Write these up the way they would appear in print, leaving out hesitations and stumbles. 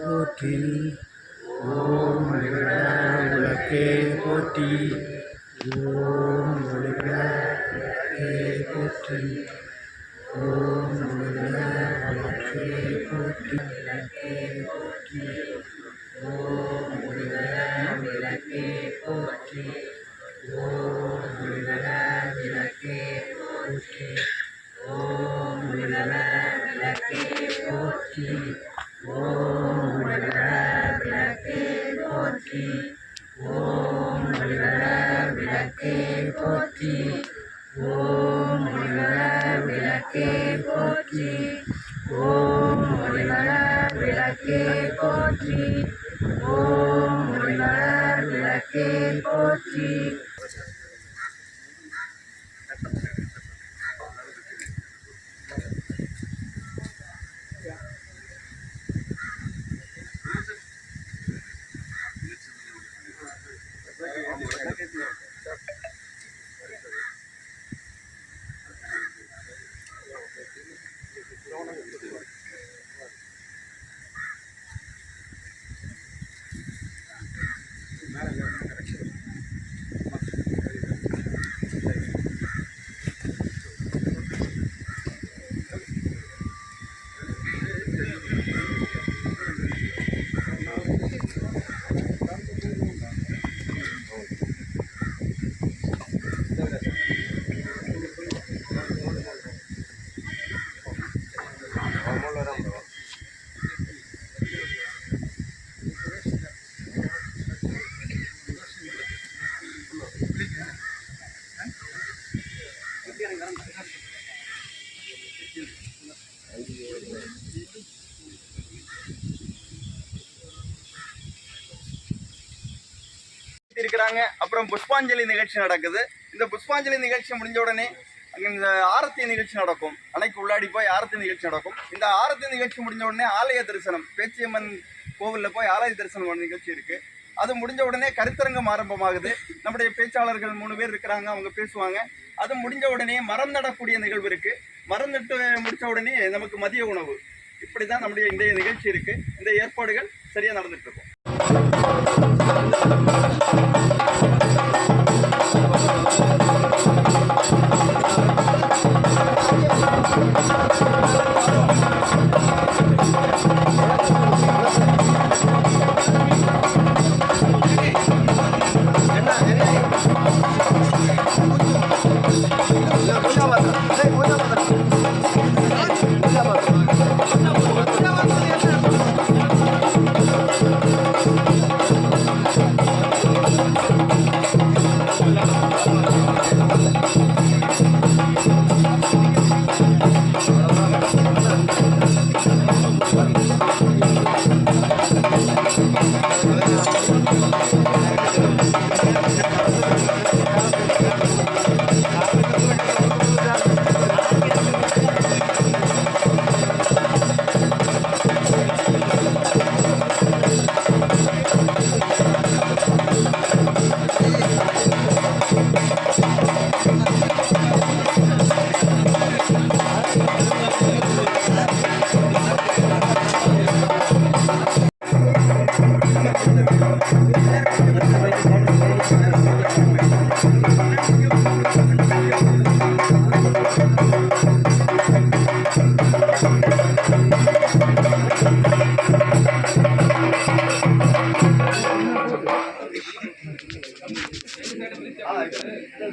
போற்றி ஓம் விளக்கே போற்றி ஓம் விளக்கே போற்றி ஓம் விளக்கே போற்றி விளக்கே போற்றி ஓம் விளக்கே போற்றி ஓம் விளக்கே போற்றி ஓம் விளக்கே போற்றி ஓம் விளக்கே போற்றி ஓம் விளக்கே போற்றி ஓம் விளக்கே போற்றி ஓம் விளக்கே போற்றி ஓம் விளக்கே போற்றி. அப்புறம் புஷ்பாஞ்சலி நிகழ்ச்சி நடக்குது. இந்த புஷ்பாஞ்சலி நிகழ்ச்சி முடிஞ்ச உடனே இந்த ஆரத்தி நிகழ்ச்சி நடக்கும். அன்னைக்கு உள்ளாடி போய் ஆரத்தி நிகழ்ச்சி நடக்கும். இந்த ஆரத்தி நிகழ்ச்சி முடிஞ்ச உடனே ஆலய தரிசனம், பேச்சியம்மன் கோவிலில் போய் ஆலய தரிசனம் நிகழ்ச்சி இருக்கு. அது முடிஞ்ச உடனே கருத்தரங்கம் ஆரம்பமாகுது. நம்முடைய பேச்சாளர்கள் 3 பேர் இருக்கிறாங்க, அவங்க பேசுவாங்க. அது முடிஞ்ச உடனே மரம் நடக்கூடிய நிகழ்வு இருக்கு. மரம் நட்டு முடிச்ச உடனே நமக்கு மதிய உணவு. இப்படி தான் நம்முடைய இன்றைய நிகழ்ச்சி இருக்கு. இந்த ஏற்பாடுகள் சரியா நடந்துட்டு இருக்கும்.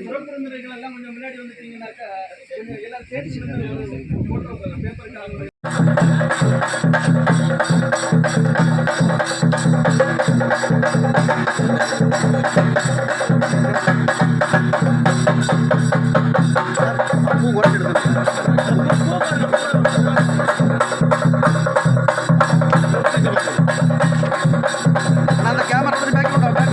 சிறப்புரிமைகள் எல்லாம் கொஞ்சம் முன்னாடி வந்துட்டீங்கன்னாக்கா எல்லாரும் சேர்த்து பேப்பர் அந்த கேமரா பேக்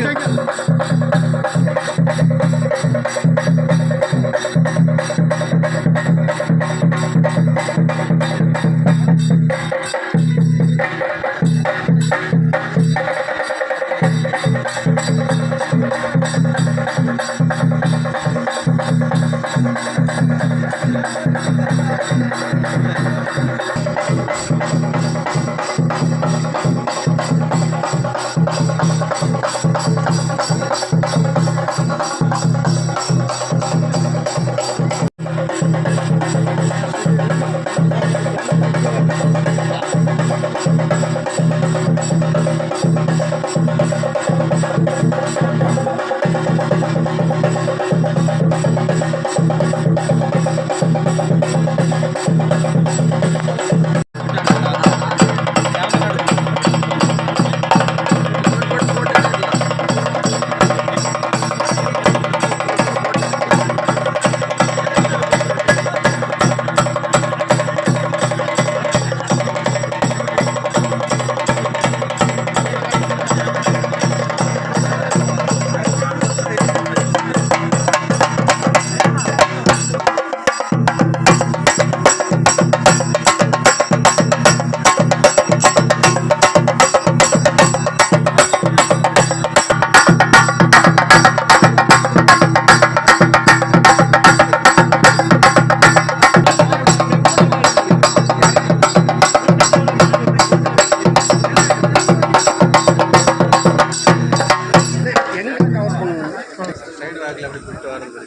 சைடு வாக்கில் அப்படி போயிட்டு வர்றது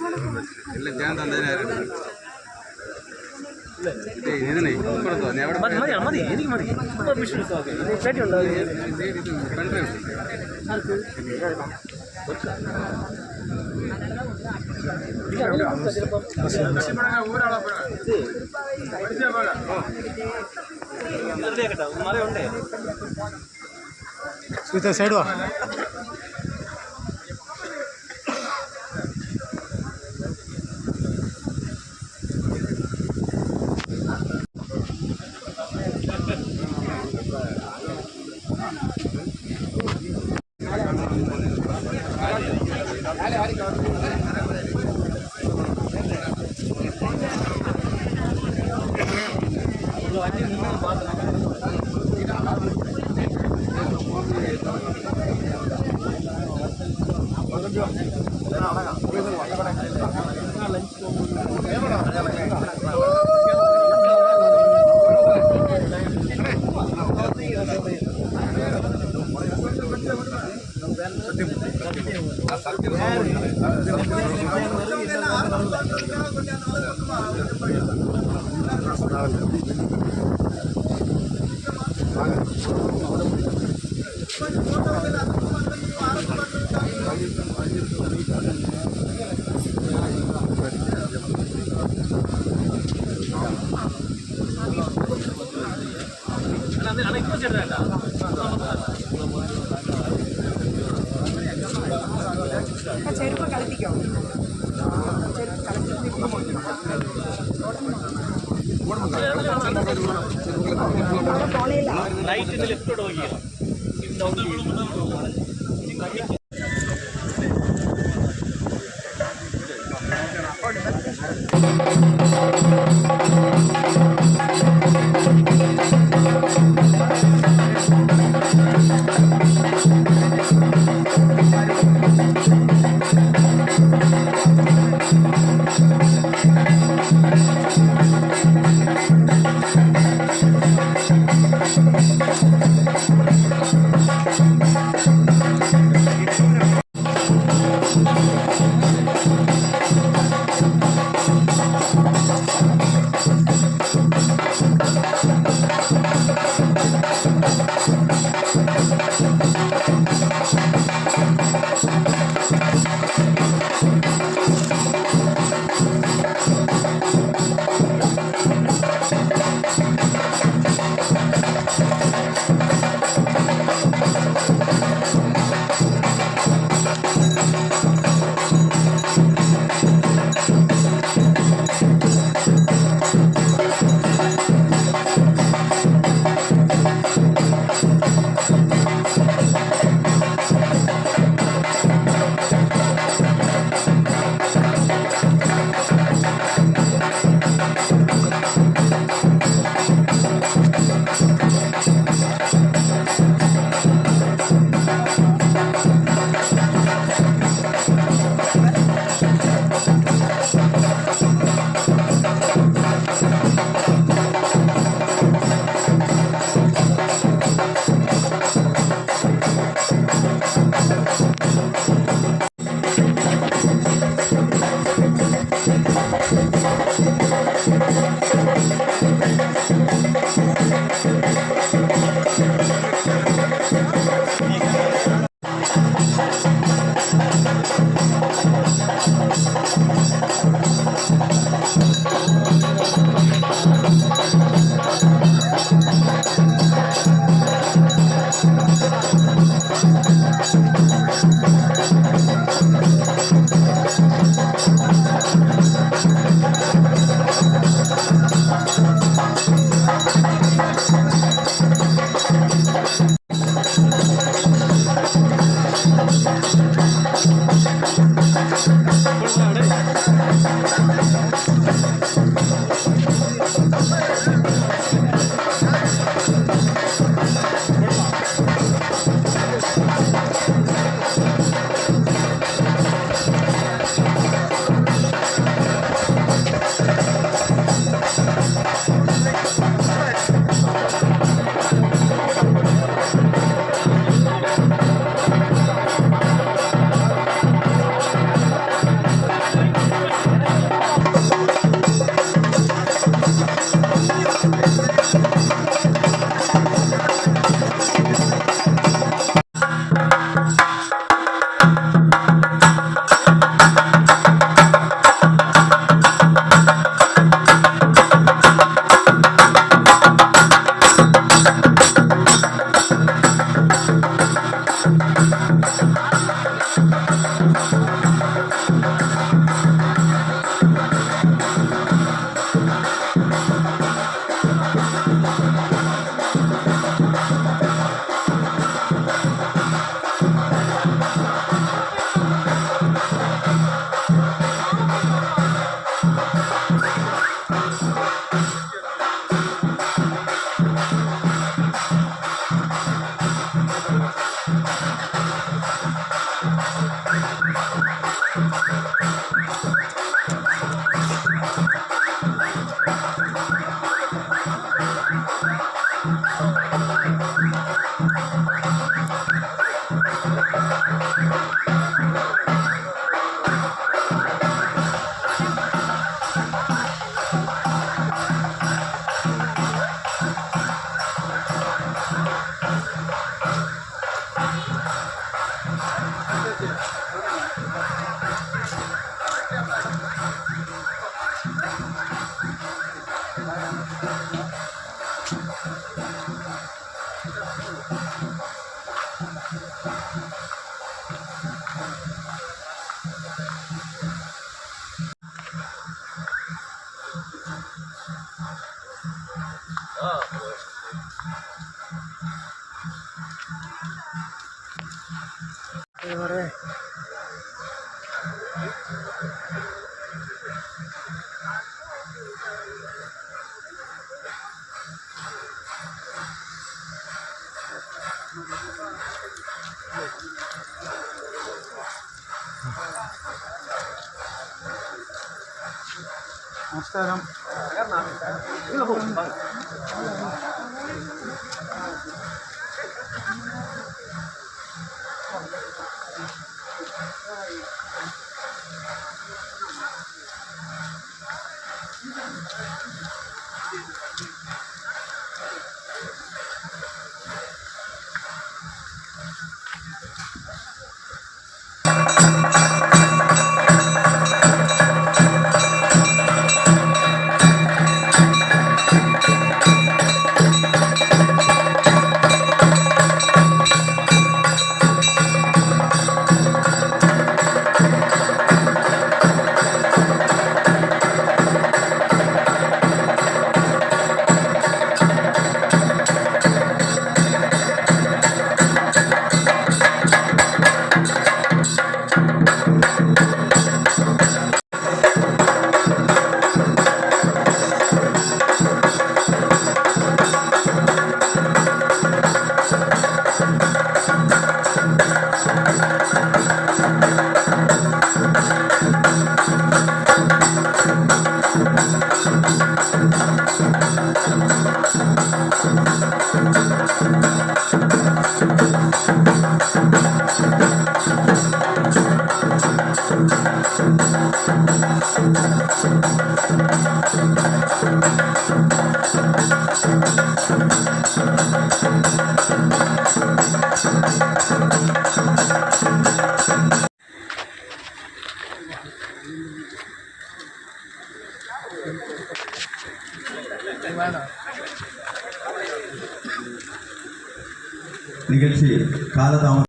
இல்லை சேர்ந்து வந்ததுனே இதுனே மதி எதுக்கு மதி பேட்டி பண்ணுறேன் సైడ్ వా ചെരുപ്പ് കളിപ്പിക്കോ റൈറ്റിന് ലെഫ്റ്റോട്ട് നോക്കിയോ நமஸ்காரம். நிகழ்ச்சி காலதாமம்.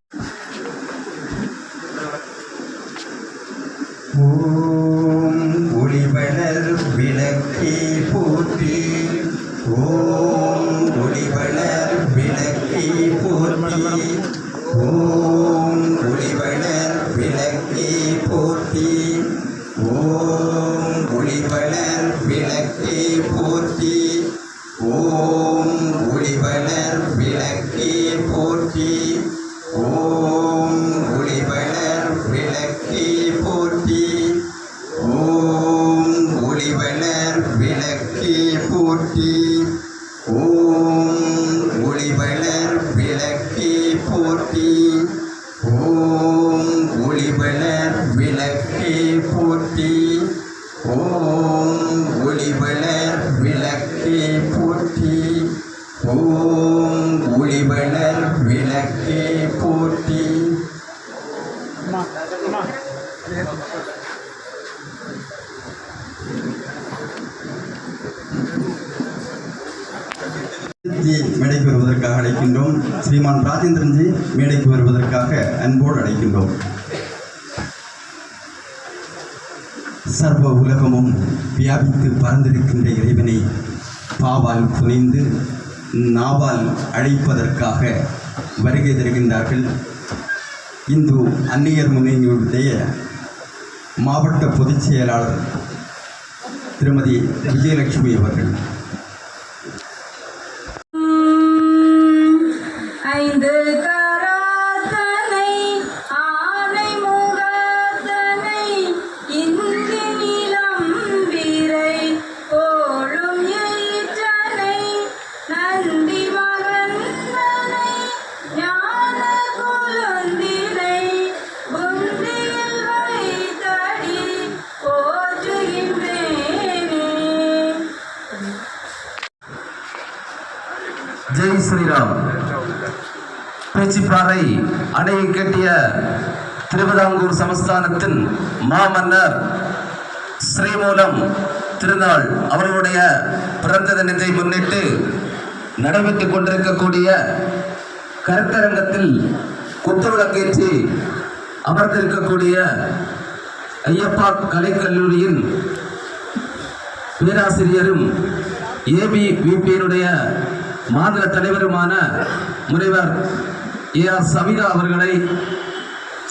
ஓம் ஒளிவளர் விளக்கே போற்றி, ஓம் ஒளிவளர் விளக்கே போற்றி, ஓம் ஒளிவளர் விளக்கே போற்றி, ஓம் ஒளிவளர் விளக்கே போற்றி, ஓம் ஒளிவளர் விளக்கே போற்றி, ஓம் ஒளிவளர் விளக்கே போற்றி, ஓம் ஒளிவளர் விளக்கே போற்றி, ஓம் ஒளிவளர் விளக்கே போற்றி, ஓம் ஒளிவளர் விளக்கே போற்றி, ஓம் ஒளிவளர் விளக்கே போற்றி, ஓம் ஒளிவளர் விளக்கே போற்றி. மேடைக்கு வருவதற்காக அழைக்கின்றோம். ஸ்ரீமான் ராஜேந்திரன்ஜி மேடைக்கு வருவதற்காக அன்போடு அழைக்கின்றோம். சர்வ உலகமும் வியாபித்து பறந்திருக்கின்ற இறைவனை பாவால் புனைந்து நாவால் அழைப்பதற்காக வருகை தருகின்றார்கள் இந்து அந்நியர் முன்னணியுடைய மாவட்ட பொதுச் செயலாளர் திருமதி விஜயலட்சுமி அவர்கள். ஜெய் ஸ்ரீராம். பேச்சிப்பாறை அணையை கட்டிய திருவிதாங்கூர் சமஸ்தானத்தின் மாமன்னர் ஸ்ரீமூலம் திருநாள் அவர்களுடைய பிறந்த தினத்தை முன்னிட்டு நடைபெற்றுக் கொண்டிருக்கக்கூடிய கருத்தரங்கத்தில் குத்துவிளக்கேற்றி அமர்ந்திருக்கக்கூடிய ஐயப்பா கலைக்கல்லூரியின் பேராசிரியரும் ஏபிவிபியினுடைய மாநில தலைவருமான முனைவர் AR சவிதா அவர்களை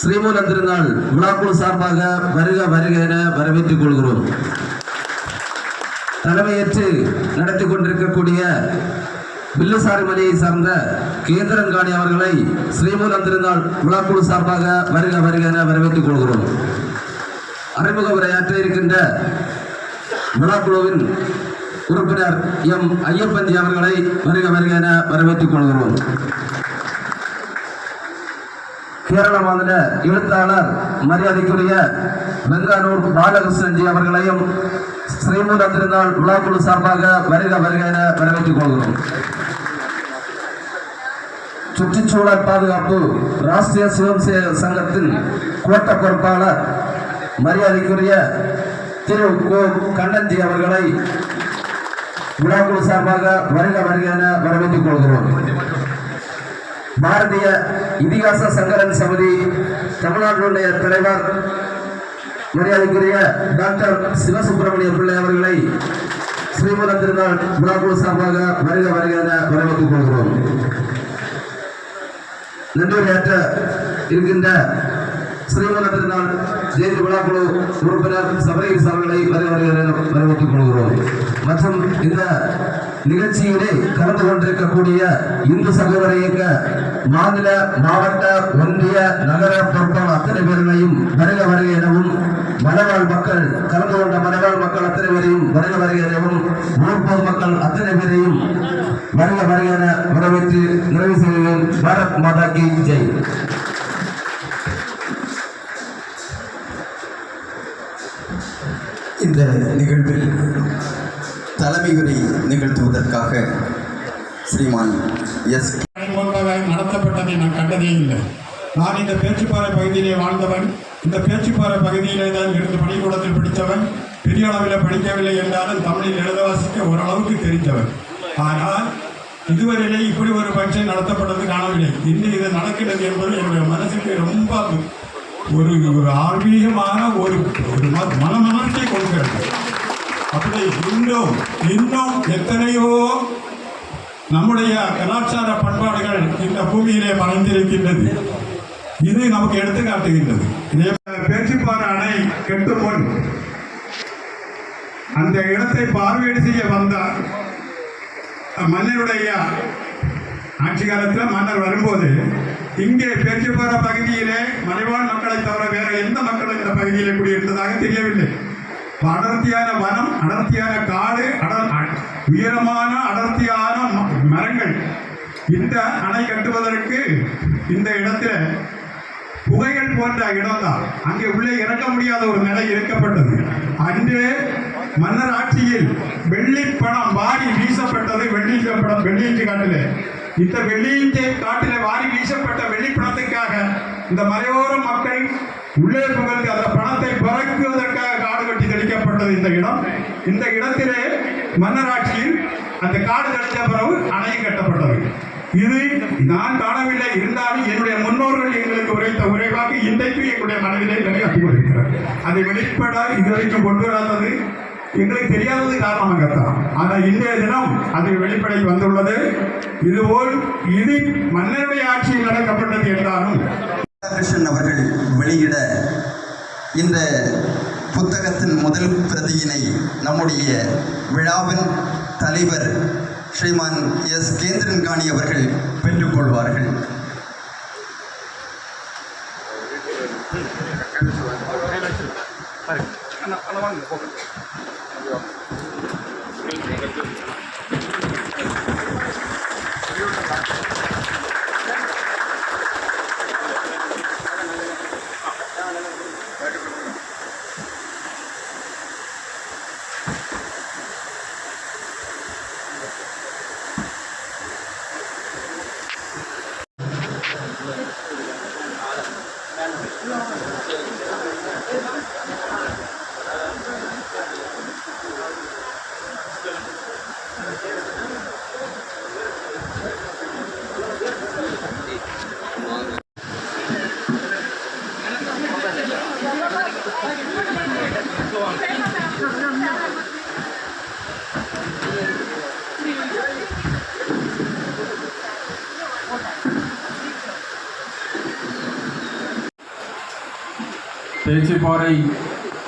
ஸ்ரீமூலம் திருநாள் விழாக்குழு சார்பாக வருக வருக என வரவேற்றுக் கொள்கிறோம். தலைமையேற்று நடத்தி கொண்டிருக்கக்கூடிய வில்லுசாரி மலையை சார்ந்த கேந்திரன்காணி அவர்களை ஸ்ரீமூலம் திருநாள் விழாக்குழு சார்பாக வருக வருக என வரவேற்றுக் கொள்கிறோம். அறிமுக உரையாற்ற இருக்கின்ற விழாக்குழுவின் உறுப்பினர் எம் ஐயப்பன்ஜி அவர்களை வருக வருக என வரவேற்றுக் கொள்கிறோம். கேரள மாநில எழுத்தாளர் மரியாதைக்குரிய வெங்கானூர் பாலகிருஷ்ணன்ஜி அவர்களையும் ஸ்ரீமூலம் திருநாள் விழாக்குழு சார்பாக வருக வருக என வரவேற்றுக் கொள்கிறோம். சுற்றுச்சூழல் பாதுகாப்பு ராஷ்டிரிய சுயம் சங்கத்தின் கோட்ட பொறுப்பாளர் மரியாதைக்குரிய திரு கோ கண்ணன்ஜி அவர்களை விழாக்குழு சார்பாக வருக வருக என வரவேற்றுக் கொள்கிறோம். பாரதிய இதிகாச சங்கரன் சமிதி தமிழ்நாட்டினுடைய தலைவர் மரியாதைக்குரிய டாக்டர் சிவசுப்பிரமணிய பிள்ளை அவர்களை ஸ்ரீமூலம் திருநாள் விழாக்குழு சார்பாக வருக வருக என வரவேற்றுக் கொள்கிறோம். நன்றியுரையாற்ற இருக்கின்ற ஸ்ரீமூலம் திருநாள் ஜெயந்தி விழாக்குழு உறுப்பினர் சபரீஸ் அவர்களை வருக வருக என வரவேற்றுக் கொள்கிறோம். மற்றும் இந்த நிகழ்ச்சியிலே கலந்து கொண்டிருக்கக்கூடிய இந்து சகோதர இயக்க மாநில மாவட்ட ஒன்றிய நகர பொறுப்பாளர் அத்தனை பேர்களையும் வருக வருக எனவும் மலைவாழ் மக்கள் கலந்து கொண்ட மலைவாழ் மக்கள் அத்தனை பேரையும் வருக வருக எனவும் ஊர் மக்கள் அத்தனை பேரையும் வருக வருக என வரவேற்று நிறைவு செய்கிறேன். பாரத் மாதா கி ஜெய். இந்த நிகழ்வில் தலைமை உரை நிகழ்த்துவதற்காக ஸ்ரீமான் எஸ் நடத்தப்பட்டதை நான் கண்டதே இல்லை. நான் இந்த பேச்சுப்பாறை பகுதியிலே வாழ்ந்தவன். இந்த பேச்சுப்பாறை பகுதியிலே தான் இருந்து பள்ளிக்கூடத்தில் படித்தவன். பெரிய அளவில் படிக்கவில்லை என்றாலும் தமிழில் எழுத வாசிக்க ஓரளவுக்கு தெரிந்தவன். ஆனால் இதுவரையிலே இப்படி ஒரு பங்கன் நடத்தப்பட்டது காணவில்லை. இன்னும் இது நடக்கிறது என்பது என்னுடைய மனசுக்கு ரொம்ப ஒரு ஆன்மீகமான ஒரு மனமனத்தை கொடுக்கிறது. அப்படி இன்னும் எத்தனையோ நம்முடைய கலாச்சார பண்பாடுகள் இந்த பூமியிலே மறைந்திருக்கின்றது. இது நமக்கு எடுத்துக்காட்டுகின்றது. பேச்சுப்பாறை அணை கட்டும் முன் அந்த இடத்தை பார்வையிட செய்ய வந்தார். மன்னருடைய ஆட்சி காலத்தில் மன்னர் வரும்போது இங்கே பேச்சுப்பாறை பகுதியிலே மலைவாழ் மக்களை தவிர வேற எந்த மக்களும் இந்த பகுதியிலே குடியிருந்ததாக தெரியவில்லை. அடர்த்தியான வனம், அடர்த்தியான காடு, உயரமான அடர்த்தியான மரங்கள். இந்த அணை கட்டுவதற்கு இந்த இடத்துல புகைகள் போன்ற இடம்தான். அங்கே உள்ளே இறக்க முடியாத ஒரு நிலை இருக்கப்பட்டது. அன்று மன்னர் ஆட்சியில் வெள்ளி பணம் வாரி வீசப்பட்டது. வெள்ளியஞ்சி காட்டிலே இந்த வெள்ளியஞ்சி காட்டிலே வாரி வீசப்பட்ட வெள்ளி பணத்துக்காக இந்த மலையோர மக்கள் உள்ளே புகழ்ந்து அந்த பணத்தை பறக்குவதற்காக காடு கட்டி தெளிக்கப்பட்டது இந்த இடம். இந்த இடத்திலே மன்னராட்சியில் அந்த காடு கட்டிய பிறகு அணை கட்டப்பட்டது. இது நான் காணவில்லை. இருந்தாலும் என்னுடைய முன்னோர்கள் எங்களுக்கு உரைத்த உரைவாக இன்றைக்கு எங்களுடைய மனதிலே நிறைவேற்றி கொண்டிருக்கிறார். அதை வெளிப்பட இதுவரைக்கும் கொண்டு வராதது எங்களுக்கு தெரியாதது காரணமாகத்தான். ஆனால் இன்றைய தினம் அது வெளிப்படை வந்துள்ளது. இதுபோல் இது மன்னருடைய ஆட்சியில் நடக்கப்பட்டது என்றாலும் கிருஷ்ணன் அவர்கள் வெளியிட இந்த புத்தகத்தின் முதல் பிரதியினை நம்முடைய விழாவின் தலைவர் ஸ்ரீமான் எஸ் கேந்திரன்காணி அவர்கள் பெற்றுக்கொள்வார்கள். பேச்சிப்பாறை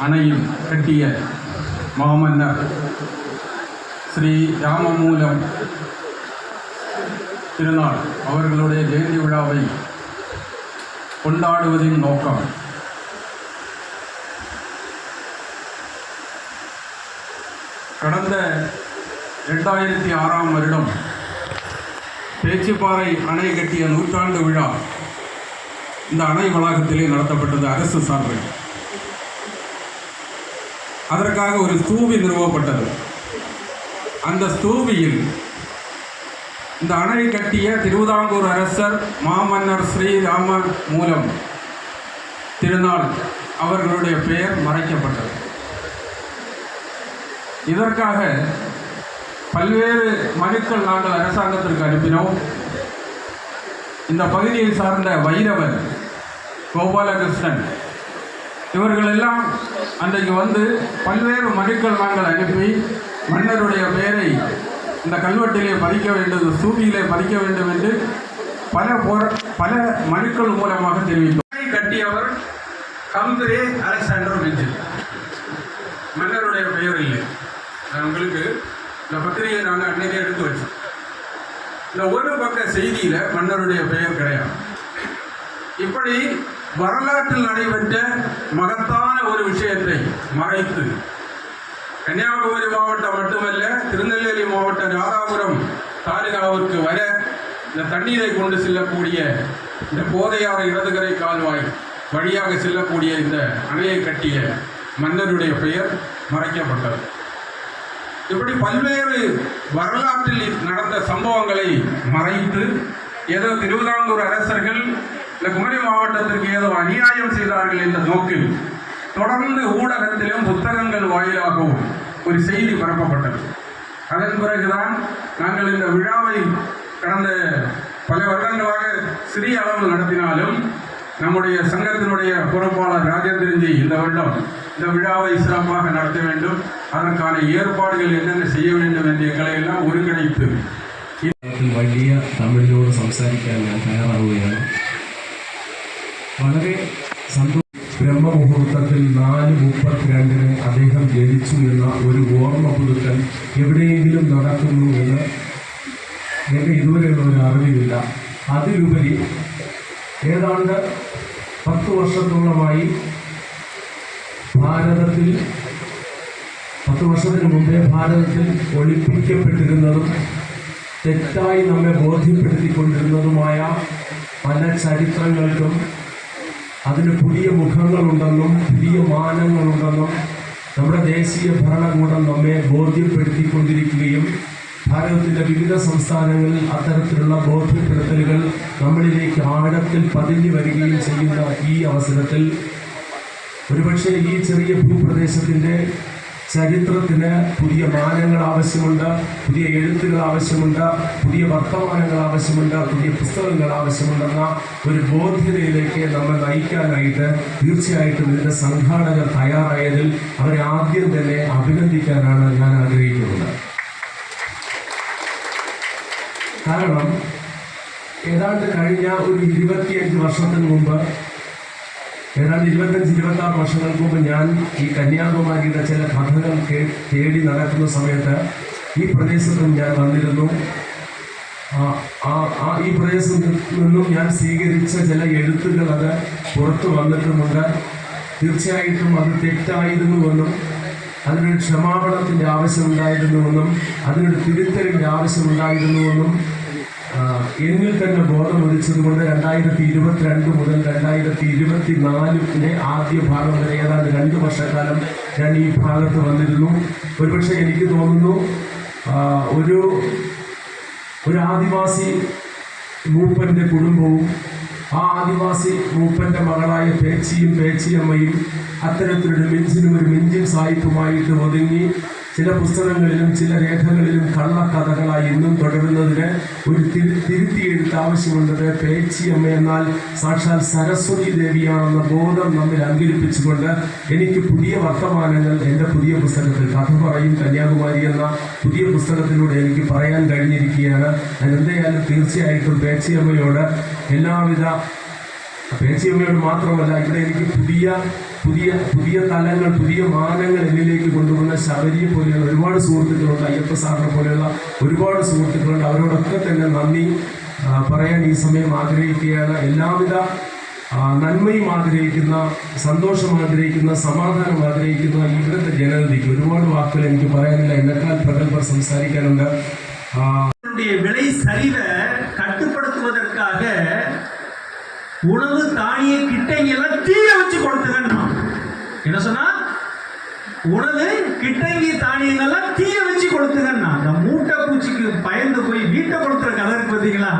அணையில் கட்டிய மாமன்னர் ஸ்ரீ ராமமூலம் திருநாள் அவர்களுடைய ஜெயந்தி விழாவை கொண்டாடுவதின் நோக்கம் கடந்த 2006ஆம் வருடம் பேச்சிப்பாறை அணை கட்டிய நூற்றாண்டு விழா இந்த அணை வளாகத்திலே நடத்தப்பட்டது அரசு சார்பில். அதற்காக ஒரு ஸ்தூபி நிறுவப்பட்டது. அந்த ஸ்தூபியில் இந்த அணை கட்டிய திருவிதாங்கூர் அரசர் மாமன்னர் ஸ்ரீ ராமமூலம் திருநாள் அவர்களுடைய பெயர் மறைக்கப்பட்டது. இதற்காக பல்வேறு மனுக்கள் நாங்கள் அரசாங்கத்திற்கு அனுப்பினோம். இந்த பகுதியை சார்ந்த வைரவர், கோபாலகிருஷ்ணன் இவர்களெல்லாம் அன்றைக்கு வந்து பல்வேறு மனுக்கள் நாங்கள் அனுப்பி மன்னருடைய பெயரை இந்த கல்வெட்டிலே பதிக்க வேண்டும், ஸ்தூபியிலே பதிக்க வேண்டும் என்று பல மனுக்கள் மூலமாக தெரிவித்தோம். கட்டியவர் கம்பரே அலெக்சாண்டர் மிஞ்சில், மன்னருடைய பெயர் இல்லை. உங்களுக்கு இந்த பத்திரிகையை நாங்கள் அன்னைக்கே எடுத்து வச்சோம். இந்த ஒரு பக்க செய்தியில மன்னருடைய பெயர் கிடையாது. இப்படி வரலாற்றில் நடைபெற்ற மகத்தான ஒரு விஷயத்தை மறைத்து கன்னியாகுமரி மாவட்டம் மட்டுமல்ல, திருநெல்வேலி மாவட்டம் ராதாபுரம் தாலுகாவிற்கு வர இந்த தண்ணீரை கொண்டு செல்லக்கூடிய இந்த போதையாறு இடதுகரை கால்வாய் வழியாக செல்லக்கூடிய இந்த அணையை கட்டிய மன்னருடைய பெயர் மறைக்கப்பட்டது. இப்படி பல்வேறு வரலாற்றில் நடந்த சம்பவங்களை மறைத்து ஏதோ திருவிதாங்கூர் அரசர்கள் இந்த குமரி மாவட்டத்திற்கு ஏதோ அநியாயம் செய்தார்கள் என்ற நோக்கில் தொடர்ந்து ஊடகத்திலும் புத்தகங்கள் வாயிலாகவும் ஒரு செய்தி பரப்பப்பட்டது. அதன் பிறகுதான் நாங்கள் இந்த விழாவை கடந்த பல வருடங்களாக சிறிய அளவில் நடத்தினாலும் நம்முடைய சங்கத்தினுடைய பொறுப்பாளர் ராஜேந்திரன்ஜி இந்த வருடம் இந்த விழாவை சிறப்பாக நடத்த வேண்டும், அதற்கான ஏற்பாடுகள் என்னென்ன செய்ய வேண்டும் என்ற எங்களை എല്ലാം ഒരുங்கிணைத்து വലിയ തമിഴിനോട് സംസാരിക്കാൻ ഞാൻ തയ്യാറാവുകയാണ്. വളരെ ബ്രഹ്മമുഹൂർത്തത്തിൽ 4:32 അദ്ദേഹം ജനിച്ചു എന്ന ഒരു ഓർമ്മ പുതുക്കൽ എവിടെയെങ്കിലും നടക്കുന്നു എന്ന് എനിക്ക് ഇതുവരെയുള്ള ഒരു അറിവില്ല. അതിലുപരി ഏതാണ്ട് 10 വർഷത്തോളമായി ഭാരതത്തിൽ 10 വർഷത്തിന് മുമ്പേ ഭാരതത്തിൽ ഒളിപ്പിക്കപ്പെട്ടിരുന്നതും തെറ്റായി നമ്മെ ബോധ്യപ്പെടുത്തിക്കൊണ്ടിരുന്നതുമായ പല ചരിത്രങ്ങൾക്കും അതിന് പുതിയ മുഖങ്ങളുണ്ടെന്നും പുതിയ മാനങ്ങളുണ്ടെന്നും നമ്മുടെ ദേശീയ ഭരണകൂടം നമ്മെ ബോധ്യപ്പെടുത്തിക്കൊണ്ടിരിക്കുകയും ഭാരതത്തിൻ്റെ വിവിധ സംസ്ഥാനങ്ങളിൽ അത്തരത്തിലുള്ള ബോധ്യപ്പെടുത്തലുകൾ നമ്മളിലേക്ക് ആഴത്തിൽ പതിഞ്ഞു വരികയും ചെയ്യുന്ന ഈ അവസരത്തിൽ ഒരുപക്ഷെ ഈ ചെറിയ ഭൂപ്രദേശത്തിൻ്റെ ചരിത്രത്തിന് പുതിയ മാനങ്ങൾ ആവശ്യമുണ്ട്, പുതിയ എഴുത്തുകൾ ആവശ്യമുണ്ട്, പുതിയ വർത്തമാനങ്ങൾ ആവശ്യമുണ്ട്, പുതിയ പുസ്തകങ്ങൾ ആവശ്യമുണ്ടെന്ന ഒരു ബോധ്യതയിലേക്ക് നമ്മെ നയിക്കാനായിട്ട് തീർച്ചയായിട്ടും ഇതിൻ്റെ സംഘാടകർ തയ്യാറായതിൽ അവരെ ആദ്യം തന്നെ അഭിനന്ദിക്കാനാണ് ഞാൻ ആഗ്രഹിക്കുന്നത്. കാരണം ഏതാണ്ട് കഴിഞ്ഞ ഒരു 25 വർഷത്തിന് മുമ്പ്, ഏതാണ്ട് 25-26 വർഷങ്ങൾക്ക് മുമ്പ് ഞാൻ ഈ കന്യാകുമാരിയുടെ ചില കഥകൾ തേടി നടക്കുന്ന സമയത്ത് ഈ പ്രദേശത്തും ഞാൻ വന്നിരുന്നു. ഈ പ്രദേശത്ത് നിന്നും ഞാൻ സ്വീകരിച്ച ചില എഴുത്തുകൾ അത് പുറത്തു വന്നിട്ടുമുണ്ട്. തീർച്ചയായിട്ടും അത് തെറ്റായിരുന്നുവെന്നും അതിനൊരു ക്ഷമാപണത്തിൻ്റെ ആവശ്യമുണ്ടായിരുന്നുവെന്നും അതിനൊരു തിരുത്തലിൻ്റെ ആവശ്യമുണ്ടായിരുന്നുവെന്നും എന്നിൽ തന്നെ ബോധമൊലിച്ചതുകൊണ്ട് 2022 മുതൽ 2024 ആദ്യ ഭാഗം വരെ ഏതാണ്ട് 2 വർഷക്കാലം ഞാൻ ഈ ഭാഗത്ത് വന്നിരുന്നു. ഒരുപക്ഷെ എനിക്ക് തോന്നുന്നു ഒരു ആദിവാസി മൂപ്പൻ്റെ കുടുംബവും ആ ആദിവാസി മൂപ്പൻ്റെ മകളായ പേച്ചിയും പേച്ചിയമ്മയും അത്തരത്തിലൊരു മിഞ്ചിനും ഒരു മിഞ്ചിൻ സായിപ്പുമായിട്ട് ഒതുങ്ങി ചില പുസ്തകങ്ങളിലും ചില രേഖകളിലും കള്ളക്കഥകളായി ഇന്നും തുടരുന്നതിന് ഒരു തിരുത്തി എഴുത്ത് ആവശ്യമുള്ളത്. പേച്ചിയമ്മ എന്നാൽ സാക്ഷാൽ സരസ്വതി ദേവിയാണെന്ന ബോധം നമ്മിൽ അങ്കരിപ്പിച്ചുകൊണ്ട് എനിക്ക് പുതിയ വർത്തമാനങ്ങൾ എൻ്റെ പുതിയ പുസ്തകത്തിൽ കഥ പറയും കന്യാകുമാരി എന്ന പുതിയ പുസ്തകത്തിലൂടെ എനിക്ക് പറയാൻ കഴിഞ്ഞിരിക്കുകയാണ്. അതെന്തായാലും തീർച്ചയായിട്ടും പേച്ചിയമ്മയോട് എല്ലാവിധ, പേച്ചിയമ്മയോട് മാത്രമല്ല ഇവിടെ എനിക്ക് പുതിയ പുതിയ തലങ്ങൾ, പുതിയ മാനങ്ങൾ എന്നിലേക്ക് കൊണ്ടുവന്ന ശബരിയെ പോലെയുള്ള ഒരുപാട് സുഹൃത്തുക്കളുണ്ട്, അയ്യപ്പ സാറിനെ പോലെയുള്ള ഒരുപാട് സുഹൃത്തുക്കളുണ്ട്. അവരോടൊക്കെ തന്നെ നന്ദി പറയാൻ ഈ സമയം ആഗ്രഹിക്കുകയാണ്. എല്ലാവിധ നന്മയും ആഗ്രഹിക്കുന്ന, സന്തോഷം ആഗ്രഹിക്കുന്ന, സമാധാനം ആഗ്രഹിക്കുന്ന ഇവിടുത്തെ ജനതയ്ക്ക് ഒരുപാട് വാക്കുകൾ എനിക്ക് പറയാനില്ല. എന്നെക്കാൾ പ്രഗത്ഭർ സംസാരിക്കാനുണ്ട്. விலை சரிவை கட்டுப்படுத்துவதற்காக உணவு தானிய கிட்டங்கியெல்லாம் தீய வச்சு கொடுத்துக்கணும். என்ன சொன்னா, உணவு கிட்டங்கி தானியங்கள்லாம் தீய வச்சு கொடுத்துக்கணும். இந்த மூட்டை பூச்சிக்கு பயந்து போய் வீட்டை கொடுத்துற கதை இருக்கு பார்த்தீங்களா,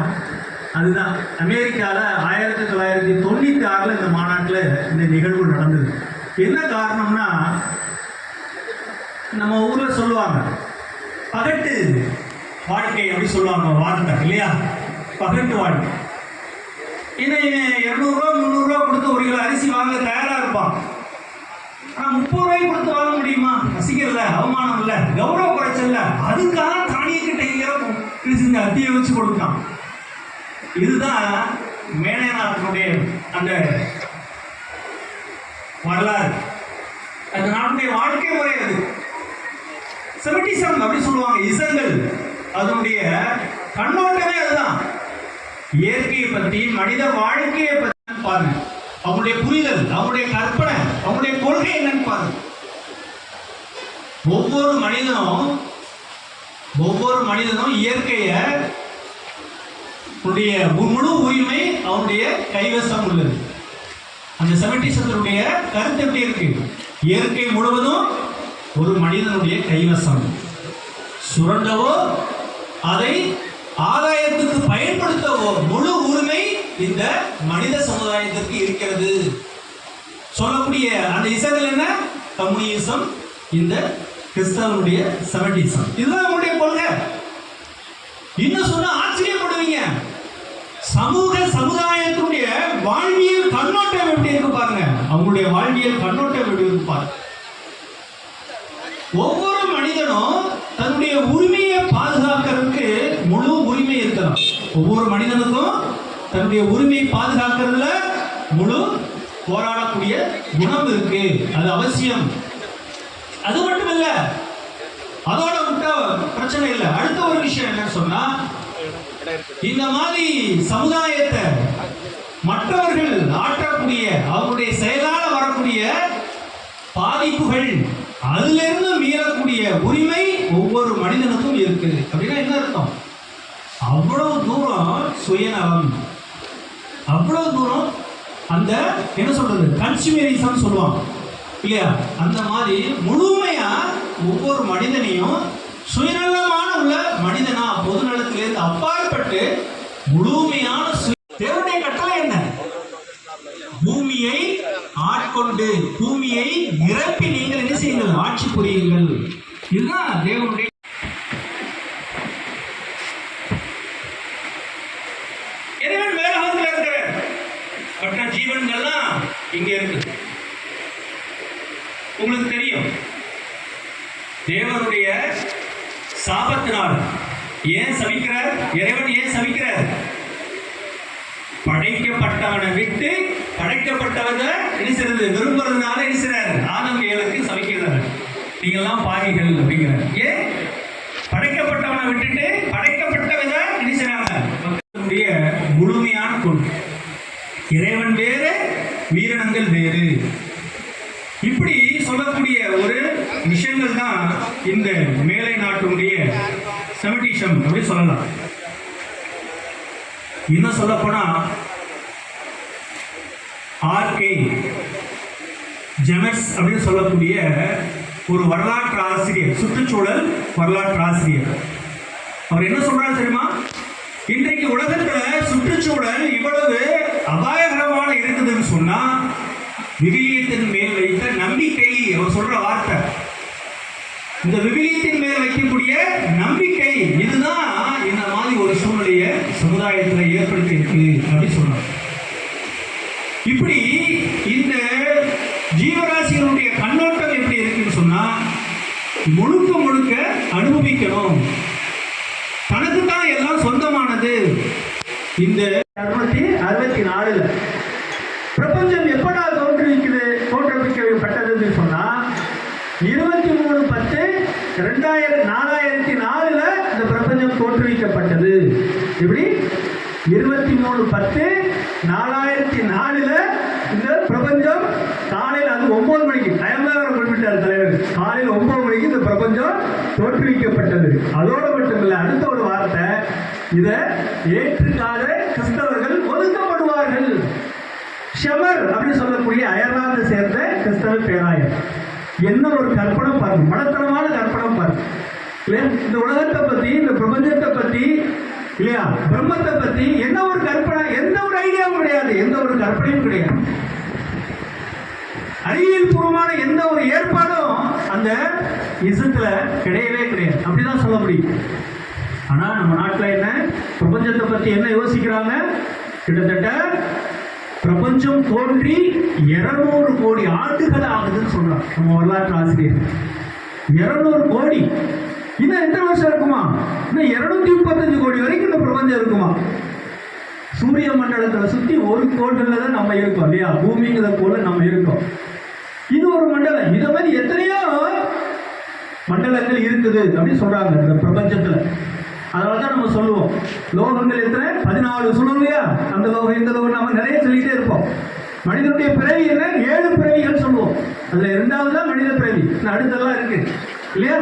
அதுதான் அமெரிக்காவில் 1996 இந்த மாநாட்டில் இந்த நிகழ்வு நடந்தது. என்ன காரணம்னா, நம்ம ஊரில் சொல்லுவாங்க பகட்டு வாழ்க்கை அப்படி சொல்லுவாங்க, வார்த்தை இல்லையா, பகட்டு வாழ்க்கை. இன்னும் 200 ரூபா 300 ரூபா கொடுத்து 1 கிலோ அரிசி வாங்க தயாராக இருப்பான். ஆனால் 30 ரூபாய்க்கு கொடுத்து வாங்க முடியுமா? ரசிகர்ல, அவமானம் இல்லை, கௌரவ குறைச்சல்ல. அதுக்காக தானியக்கிட்ட எங்கேயோ அத்தியை வச்சு கொடுத்தான். இதுதான் மேலைநாட்டினுடைய அந்த வரலாறு, அந்த நாட்டுடைய வாழ்க்கை முறை. அது செமிட்டிசம் அப்படி சொல்லுவாங்க, இசங்கள். அதனுடைய கண்ணோட்டமே அதுதான். இயற்கையை பற்றி, மனித வாழ்க்கையை பற்றி பாருங்க, அவங்களுடைய புரிதல், அவங்களுடைய கற்பனை, அவங்களுடைய கொள்கை என்னன்னு பாருங்க. ஒவ்வொரு மனிதனும் இயற்கைய முழு உரிமை அவனுடைய கைவசம் உள்ளது. அந்த செமிட்டிசத்தினுடைய கருத்து எப்படி இருக்கு? இயற்கை முழுவதும் ஒரு மனிதனுடைய கைவசம். சுரண்டவோ அதை ஆதாயத்துக்கு பயன்படுத்தவோ முழு உரிமை இந்த மனித சமுதாயத்திற்கு இருக்கிறது. சொல்லக்கூடிய அந்த இசைகள் என்ன? கம்யூனிசம், இந்த கிறிஸ்தவனுடைய செமிட்டிசம். இதுதான் அவங்களுடைய கொள்கை. இன்னும் சொன்னா ஆச்சரியப்படுவீங்க, சமுதாயத்தினுடைய வாழ்வியல் கண்ணோட்டம் எப்படி இருக்கு பாருங்க. அவங்களுடைய வாழ்வியல் கண்ணோட்டம் எப்படி இருக்கு பாருங்க. ஒவ்வொரு மனிதனும் தன்னுடைய உரிமையை பாதுகாக்கிறதுக்கு முழு உரிமை இருக்கலாம். ஒவ்வொரு மனிதனுக்கும் தன்னுடைய உரிமையை பாதுகாக்கிறதுல முழு போராடக்கூடிய குணம் இருக்கு. அது அவசியம். அது மட்டும் இல்ல, அதோட விட்டா பிரச்சனை இல்லை. அடுத்த ஒரு விஷயம் என்ன சொன்னா, இந்த மாதிரி சமுதாயத்தை மற்றவர்கள் ஆற்றக்கூடிய, அவருடைய செயலால வரக்கூடிய பாதிப்புகள், அதுல இருந்து மீறக்கூடிய உரிமை ஒவ்வொரு மனிதனுக்கும் இருக்கு. அப்படின்னா என்ன அர்த்தம்? அவ்வளவு தூரம் சுயநலம், அவ்வளவு தூரம் அந்த என்ன சொல்றது, கன்சியூமரிசம் சொல்லுவாங்க இல்லையா, அந்த மாதிரி முழுமையா ஒவ்வொரு மனிதனையும் சுயநலமான உள்ள மனிதனா, பொதுநலத்திலிருந்து அப்பாற்பட்டு முழுமையான தேவனுடைய கட்டளை என்ன? பூமியை ஆட்கொண்டு, பூமியை நிரப்பி நீங்கள் என்ன செய்யுங்கள்? ஆட்சி புரியுங்கள். இதுதான் தேவனுடைய. இறைவன் மேலகத்தில் இருக்கிற மற்ற ஜீவன்கள்லாம் இங்க இருக்கு. உங்களுக்கு தெரியும், தேவனுடைய சாபத்தினால் ஏன் சபிக்கிறார்? இறைவன் ஏன் சபிக்கிறார்? படைக்கப்பட்டவனை விட்டு படைக்கப்பட்டவனை என்ன செய்யறது? விரும்புறதுனால என்ன செய்யறாரு? ஆதம் ஏழுக்கு சபிக்கிறார். நீங்கெல்லாம் பாவிகள் அப்படிங்கிறார். ஏன்? படைக்கப்பட்டவனை விட்டுட்டு படைக்கப்பட்டவனை என்ன செய்யறாங்க? மக்களுடைய முழுமையான கொள்கை, இறைவன் வேறு, உயிரினங்கள் வேறு, இப்படி சொல்லக்கூடிய ஒரு விஷயங்கள் தான் இந்த மேலை நாட்டுடைய செமிட்டிசம் அப்படி சொல்லலாம். இன்னும் சொல்ல போனா ஆர்கே ஜெமர்ஸ் அப்படின்னு சொல்லக்கூடிய ஒரு வரலாற்று ஆசிரியர், சுற்றுச்சூழல் வரலாற்று ஆசிரியர், அவர் என்ன சொல்றாரு தெரியுமா? இன்றைக்கு உலகத்துல சுற்றுச்சூழல் இவ்வளவு அபாயகரமான இருக்குதுன்னு சொன்னா விவிலியத்தின் மேல் வைத்த நம்பிக்கை. அவர் சொல்ற வார்த்தை, இந்த விவிலியத்தின் மேல் வைக்கக்கூடிய நம்பிக்கை இதுதான் இந்த மாதிரி ஒரு சூழ்நிலையை சமுதாயத்தில் ஏற்படுத்தி இருக்கு அப்படின்னு சொல்றாங்க. இப்படி இந்த ஜீவராசிகளுடைய கண்ணோட்டம் எப்படி இருக்குன்னு சொன்னா, முழுக்க முழுக்க அனுபவிக்கணும், தனக்கு தான் எல்லாம் சொந்தமானது. இந்த 664 பிரபஞ்சம் எப்படா தோன்றிருக்குது? தோற்றுவிக்கப்பட்டதுன்னு சொன்னா 23/10/2004 இந்த பிரபஞ்சம் தோற்றுவிக்கப்பட்டது. எப்படி 23/10/2004 இந்த பிரபஞ்சம் காலையில், அது 9 மணிக்கு டைம்ல வர குறிப்பிட்டார் தலைவர், காலையில் 9 மணிக்கு இந்த பிரபஞ்சம் தோற்றுவிக்கப்பட்டது. அதோடு மட்டுமில்லை, அடுத்த ஒரு வார்த்தை, இதை ஏற்றுக்காத கிறிஸ்தவர்கள் ஒதுக்கப்படுவார்கள். ஷெமர் அப்படின்னு சொல்லக்கூடிய அயர்லாந்தை சேர்ந்த கிறிஸ்தவ பேராயர். என்ன ஒரு கற்பனை பாருங்க, மனத்தனமான கற்பனை பாருங்க இல்லையா? இந்த உலகத்தை பத்தி, இந்த பிரபஞ்சத்தை பத்தி இல்லையா, பிரம்மத்தை பத்தி என்ன ஒரு கற்பனை, எந்த ஒரு ஐடியாவும் கிடையாது, எந்த ஒரு கற்பனையும் கிடையாது. அறிவியல் பூர்வமான எந்த ஒரு ஏற்பாடும் அந்த இசத்துல கிடையவே கிடையாது. அப்படிதான் சொல்ல முடியும். ஆனா நம்ம நாட்டில் என்ன, பிரபஞ்சத்தை பத்தி என்ன யோசிக்கிறாங்க? கிட்டத்தட்ட பிரபஞ்சம் தோன்றி 200 கோடி ஆண்டுகள் ஆகுதுன்னு சொல்றாங்க நம்ம வரலாற்று ஆசிரியர். 200 கோடி. இன்னும் எத்தனை வருஷம் இருக்குமா? இன்னும் 235 கோடி வரைக்கும் இந்த பிரபஞ்சம் இருக்குமா? சூரிய மண்டலத்தில் சுற்றி ஒரு கோட்டில் தான் நம்ம இருக்கோம் இல்லையா? பூமிங்கிற போல நம்ம இருக்கோம். இது ஒரு மண்டலம். இதை மாதிரி எத்தனையோ மண்டலங்கள் இருக்குது அப்படின்னு சொல்றாங்க இந்த பிரபஞ்சத்துல. அதனாலதான் நம்ம சொல்லுவோம், லோகங்கள் எத்தனை? 14 சொல்லுவோம் இல்லையா? அந்த லோகம், இந்த லோகம், நம்ம நிறைய சொல்லிட்டே இருப்போம். மனிதனுடைய பிறவி என்ன? 7 பிறவிகள் சொல்லுவோம். அதுல 2வது தான் மனித பிறவி, அடுத்தெல்லாம் இருக்கு இல்லையா?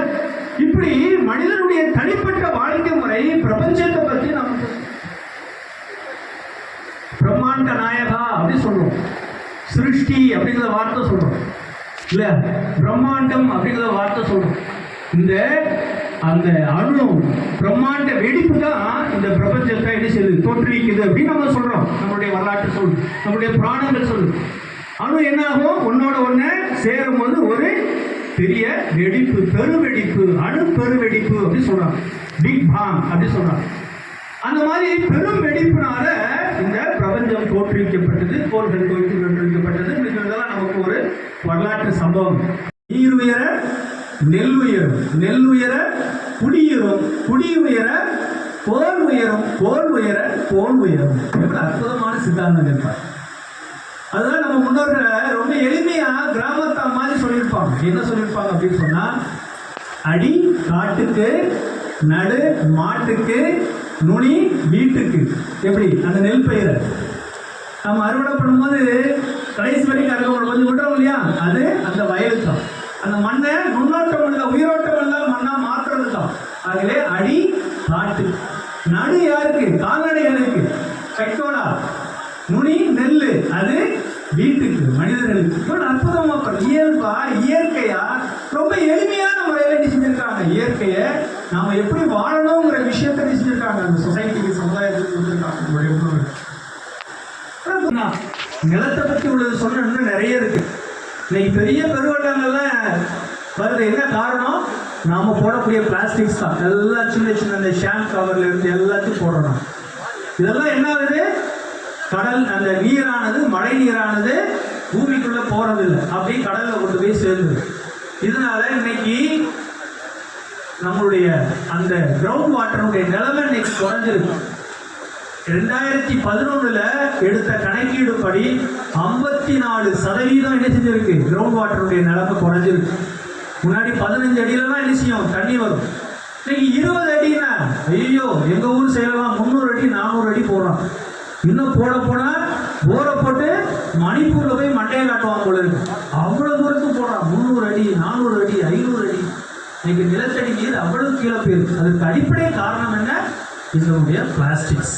இப்படி மனிதனுடைய தனிப்பட்ட வாழ்க்கை முறை, பிரபஞ்சத்தை பத்தி நமக்கு பிரம்மாண்ட நாயகா அப்படின்னு சொல்றோம். சிருஷ்டி அப்படிங்கிற வார்த்தை சொல்றோம் இல்லையா? பிரம்மாண்டம் அப்படிங்கிற வார்த்தை சொல்றோம். இந்த அந்த அணு பிரம்மாண்ட வெடிப்பு தான் இந்த பிரபஞ்சத்தை என்ன செய்யுது? தோற்றுவிக்குது அப்படின்னு நம்ம சொல்றோம். நம்மளுடைய வரலாற்று சொல்லு, நம்மளுடைய புராணங்கள் சொல்லு. அணு என்ன ஆகும்? ஒன்னோட ஒண்ணு சேரும் போது ஒரு பெரிய வெடிப்பு, பெருவெடிப்பு, அணு பெருவெடிப்பு அப்படின்னு சொல்றாங்க. பிக் பாங் அப்படி சொல்றாங்க. அந்த மாதிரி பெரும் வெடிப்புனால இந்த பிரபஞ்சம் தோற்றுவிக்கப்பட்டது, கோள்கள் தோற்றுவிக்கப்பட்டது. இதெல்லாம் நமக்கு ஒரு வரலாற்று சம்பவம். நீர் உயர நெல் உயரும், நெல் உயர குடியுறும், குடி உயர கோல் உயரும், கோல் உயர கோல் உயரும். எவ்வளவு அற்புதமான சித்தாந்தம் இருப்பார். அதுதான் நம்ம முன்னோர்கள் ரொம்ப எளிமையா கிராமத்தா மாதிரி சொல்லியிருப்பாங்க. என்ன சொல்லியிருப்பாங்க அப்படின்னு சொன்னா, அடி காட்டுக்கு, நடு மாட்டுக்கு, நுனி வீட்டுக்கு. எப்படி அந்த நெல் பயிரை நம்ம அறுவடை பண்ணும்போது கடைசி வரைக்கும் அறுவடை கொஞ்சம் விட்டுறோம் இல்லையா? அது அந்த வயலுக்கு தான். அந்த மண்ணை நுண்ணோட்டம் இல்லை, உயிரோட்டம் இல்லை, மண்ணா மாற்றுறது தான். ஆகவே அடி காட்டு, நடு யாருக்கு? கால்நடைகளுக்கு, கைத்தோடா. நுனி நெல், அது வீட்டுக்கு, மனிதர்களுக்கு. அற்புதமா இயல்பா, இயற்கையா ரொம்ப எளிமையான முறையில செஞ்சிருக்காங்க. இயற்கையை நாம எப்படி வாழணுங்கிற விஷயத்தை செஞ்சிருக்காங்க. அந்த சொசைட்டிக்கு, சமுதாயத்துக்கு கொடுத்துருக்காங்க. நிலத்தை பத்தி உள்ளது சொன்ன இன்னும் நிறைய இருக்கு. இன்னைக்கு பெரிய பெருவெள்ளங்கள்லாம் வருது. என்ன காரணம்? நாம போடக்கூடிய பிளாஸ்டிக்ஸ் தான். எல்லாம் சின்ன சின்ன அந்த ஷாம்பு கவர்ல இருந்து எல்லாத்தையும் போடுறோம். இதெல்லாம் என்ன ஆகுது? கடல் அந்த நீரானது, மழை நீரானது பூமிக்குள்ள போறது இல்லை, அப்படியே கடல்ல கொண்டு போய் சேர்ந்து. இதனால இன்னைக்கு நம்மளுடைய அந்த கிரவுண்ட் வாட்டருடைய நிலைமை இன்னைக்கு குறைஞ்சிருக்கு. 2011 எடுத்த கணக்கீடு படி 54% என்ன செஞ்சிருக்கு? கிரவுண்ட் வாட்டருடைய நிலைமை குறைஞ்சிருக்கு. முன்னாடி 15 அடியில தான் என்ன செய்யும்? தண்ணி வரும். இன்னைக்கு 20 அடினா, ஐயோ எங்க ஊர் செய்யலாம் 300 அடி 400 அடி போடுறோம். இன்னும் போட போனா போரை போட்டு மணிப்பூர்ல போய் மண்டையை காட்டுவாங்க போல இருக்கு. அவ்வளவு தூரத்துக்கு போடுறான். 300 அடி 400 அடி 500 அடி. இன்னைக்கு நிலத்தடி நீர் அவ்வளவு கீழே போயிருக்கு. அதுக்கு அடிப்படை காரணம் என்ன? இதனுடைய பிளாஸ்டிக்ஸ்.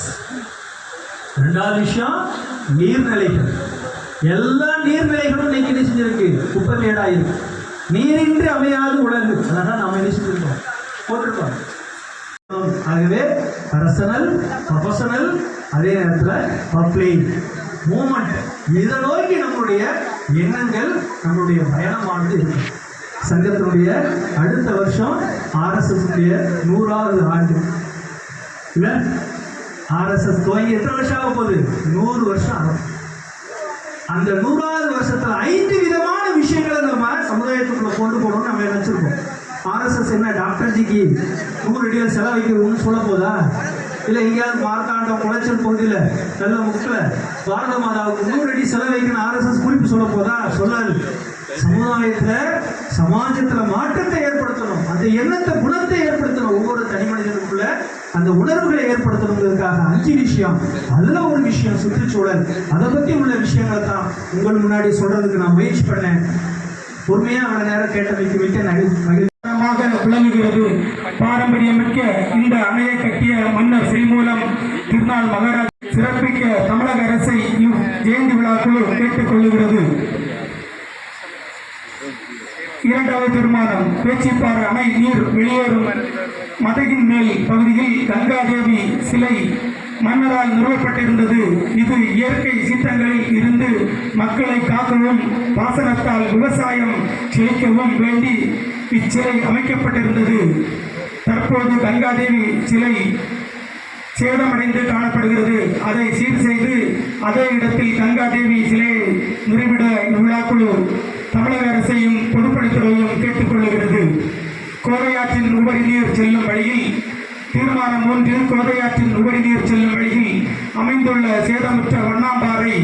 2வது விஷயம், நீர்நிலைகள். எல்லா நீர்நிலைகளும் இன்னைக்கு என்ன செஞ்சிருக்கு? குப்பமேடாயிருக்கு. நீரின்றி அமையாது உலகு. அதான் நாம என்ன செஞ்சிருக்கோம்? போட்டிருக்கோம். ஆகவே பர்சனல், ப்ரொஃபஷனல், அதே நேரத்தில் பப்ளிக் மூமெண்ட், இதை நோக்கி நம்மளுடைய எண்ணங்கள், நம்மளுடைய பயணமானது இருக்கு. சங்கத்தினுடைய அடுத்த வருஷம் RSS 100வது ஆண்டு இல்லை? RSS துவங்கி எத்தனை வருஷம் ஆக போகுது? 100 வருஷம் ஆகும். அந்த 100வது வருஷத்துல 5 விதமான விஷயங்களை நம்ம சமுதாயத்துக்குள்ள கொண்டு போகணும்னு நம்ம நினைச்சிருக்கோம். RSS என்ன டாக்டர் ஜிக்கு 100 அடியில் செலவழிக்கணும்னு சொல்ல போதா? இல்லை எங்கேயாவது மார்த்தாண்டம் குளச்சல் பகுதியில் நல்ல முக்கில் பாரத மாதாவுக்கு 100 அடி செலவைக்குன்னு ஆர்எஸ்எஸ் குறிப்பு சொல்ல போதா? சொல்லாது. சமாஜத்துல மாற்றத்தை ஏற்படுத்தணும், அந்த எண்ணத்தை குணத்தை ஏற்படுத்தணும், ஒவ்வொரு தனி மனிதனுக்குள்ள அந்த உணர்வுகளை ஏற்படுத்தணுங்கிறதுக்காக 5 விஷயம். அதுல ஒரு விஷயம் சுற்றுச்சூழல். அதை பத்தி உள்ள விஷயங்களை தான் உங்கள் முன்னாடி சொல்றதுக்கு நான் முயற்சி பண்ணேன். பொறுமையா அவனை நேரம் கேட்டமைக்கு விட்டு விளங்குகிறது. பாரம்பரியமிக்க இந்த அணையை கட்டிய மன்னர் ஸ்ரீமூலம் திருநாள் மகாராஜ் சிறப்பிக்க தமிழக அரசை ஜெயந்தி விழா குழு கேட்டுக்கொள்ளுகிறது. 2வது தீர்மானம், பேச்சிப்பாறை அணை நீர் வெளியேறும் மதகின் மேல் பகுதியில் கங்காதேவி சிலை மன்னரால் நிறுவப்பட்டிருந்தது. இது இயற்கை சீற்றங்களில் இருந்து மக்களை காக்கவும் பாசனத்தால் விவசாயம் செழிக்கவும் வேண்டி இச்சிலை அமைக்கப்பட்டிருந்தது. தற்போது கங்காதேவி சிலை சேதமடைந்து காணப்படுகிறது. அதை சீர் செய்து அதே இடத்தில் கங்காதேவி சிலையை நிறுவிட விழாக்குழு தமிழக அரசையும் பொதுப்பணித்துறையும் கேட்டுக்கொள்ளுகிறது. கோதையாற்றின் உபரி நீர் செல்லும் வழியில் தீர்மானம் 3, கோதையாற்றின் உபரி நீர் செல்லும் வழியில் அமைந்துள்ள சேதமுற்ற வண்ணாம்பாறை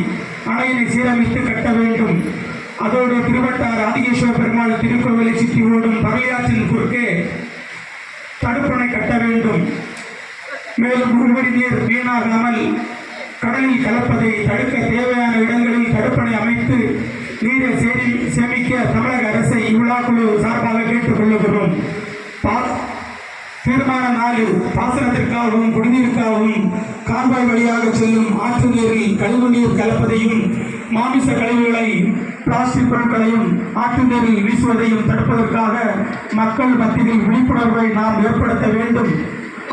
அணையினை சீரமைத்து கட்ட வேண்டும். அதோடு திருவட்டார் ஆதிகேஸ்வர பெருமாள் திருக்கோவிலை சுற்றி ஓடும் பரளியாற்றின் குறுக்கே தடுப்பணை கட்ட வேண்டும். மேலும் உபரி நீர் வீணாகாமல் கடலில் கலப்பதை தடுக்க தேவையான இடங்களில் தடுப்பணை அமைத்து நீரை சேமிக்க தமிழக அரசை இவ்விழாக்குழு சார்பாக கேட்டுக்கொள்ளுகிறோம். தீர்மானம் 4, பாசனத்திற்காகவும் குடிநீருக்காகவும் கால்வாய் வழியாக செல்லும் ஆற்று நீரில் கழிவு நீர் கலப்பதையும் மாமிச கழிவுகளை பிளாஸ்டிக் பொருட்களையும் ஆற்று நீரில் வீசுவதையும் தடுப்பதற்காக மக்கள் மத்தியில் விழிப்புணர்வை நாம் ஏற்படுத்த வேண்டும்.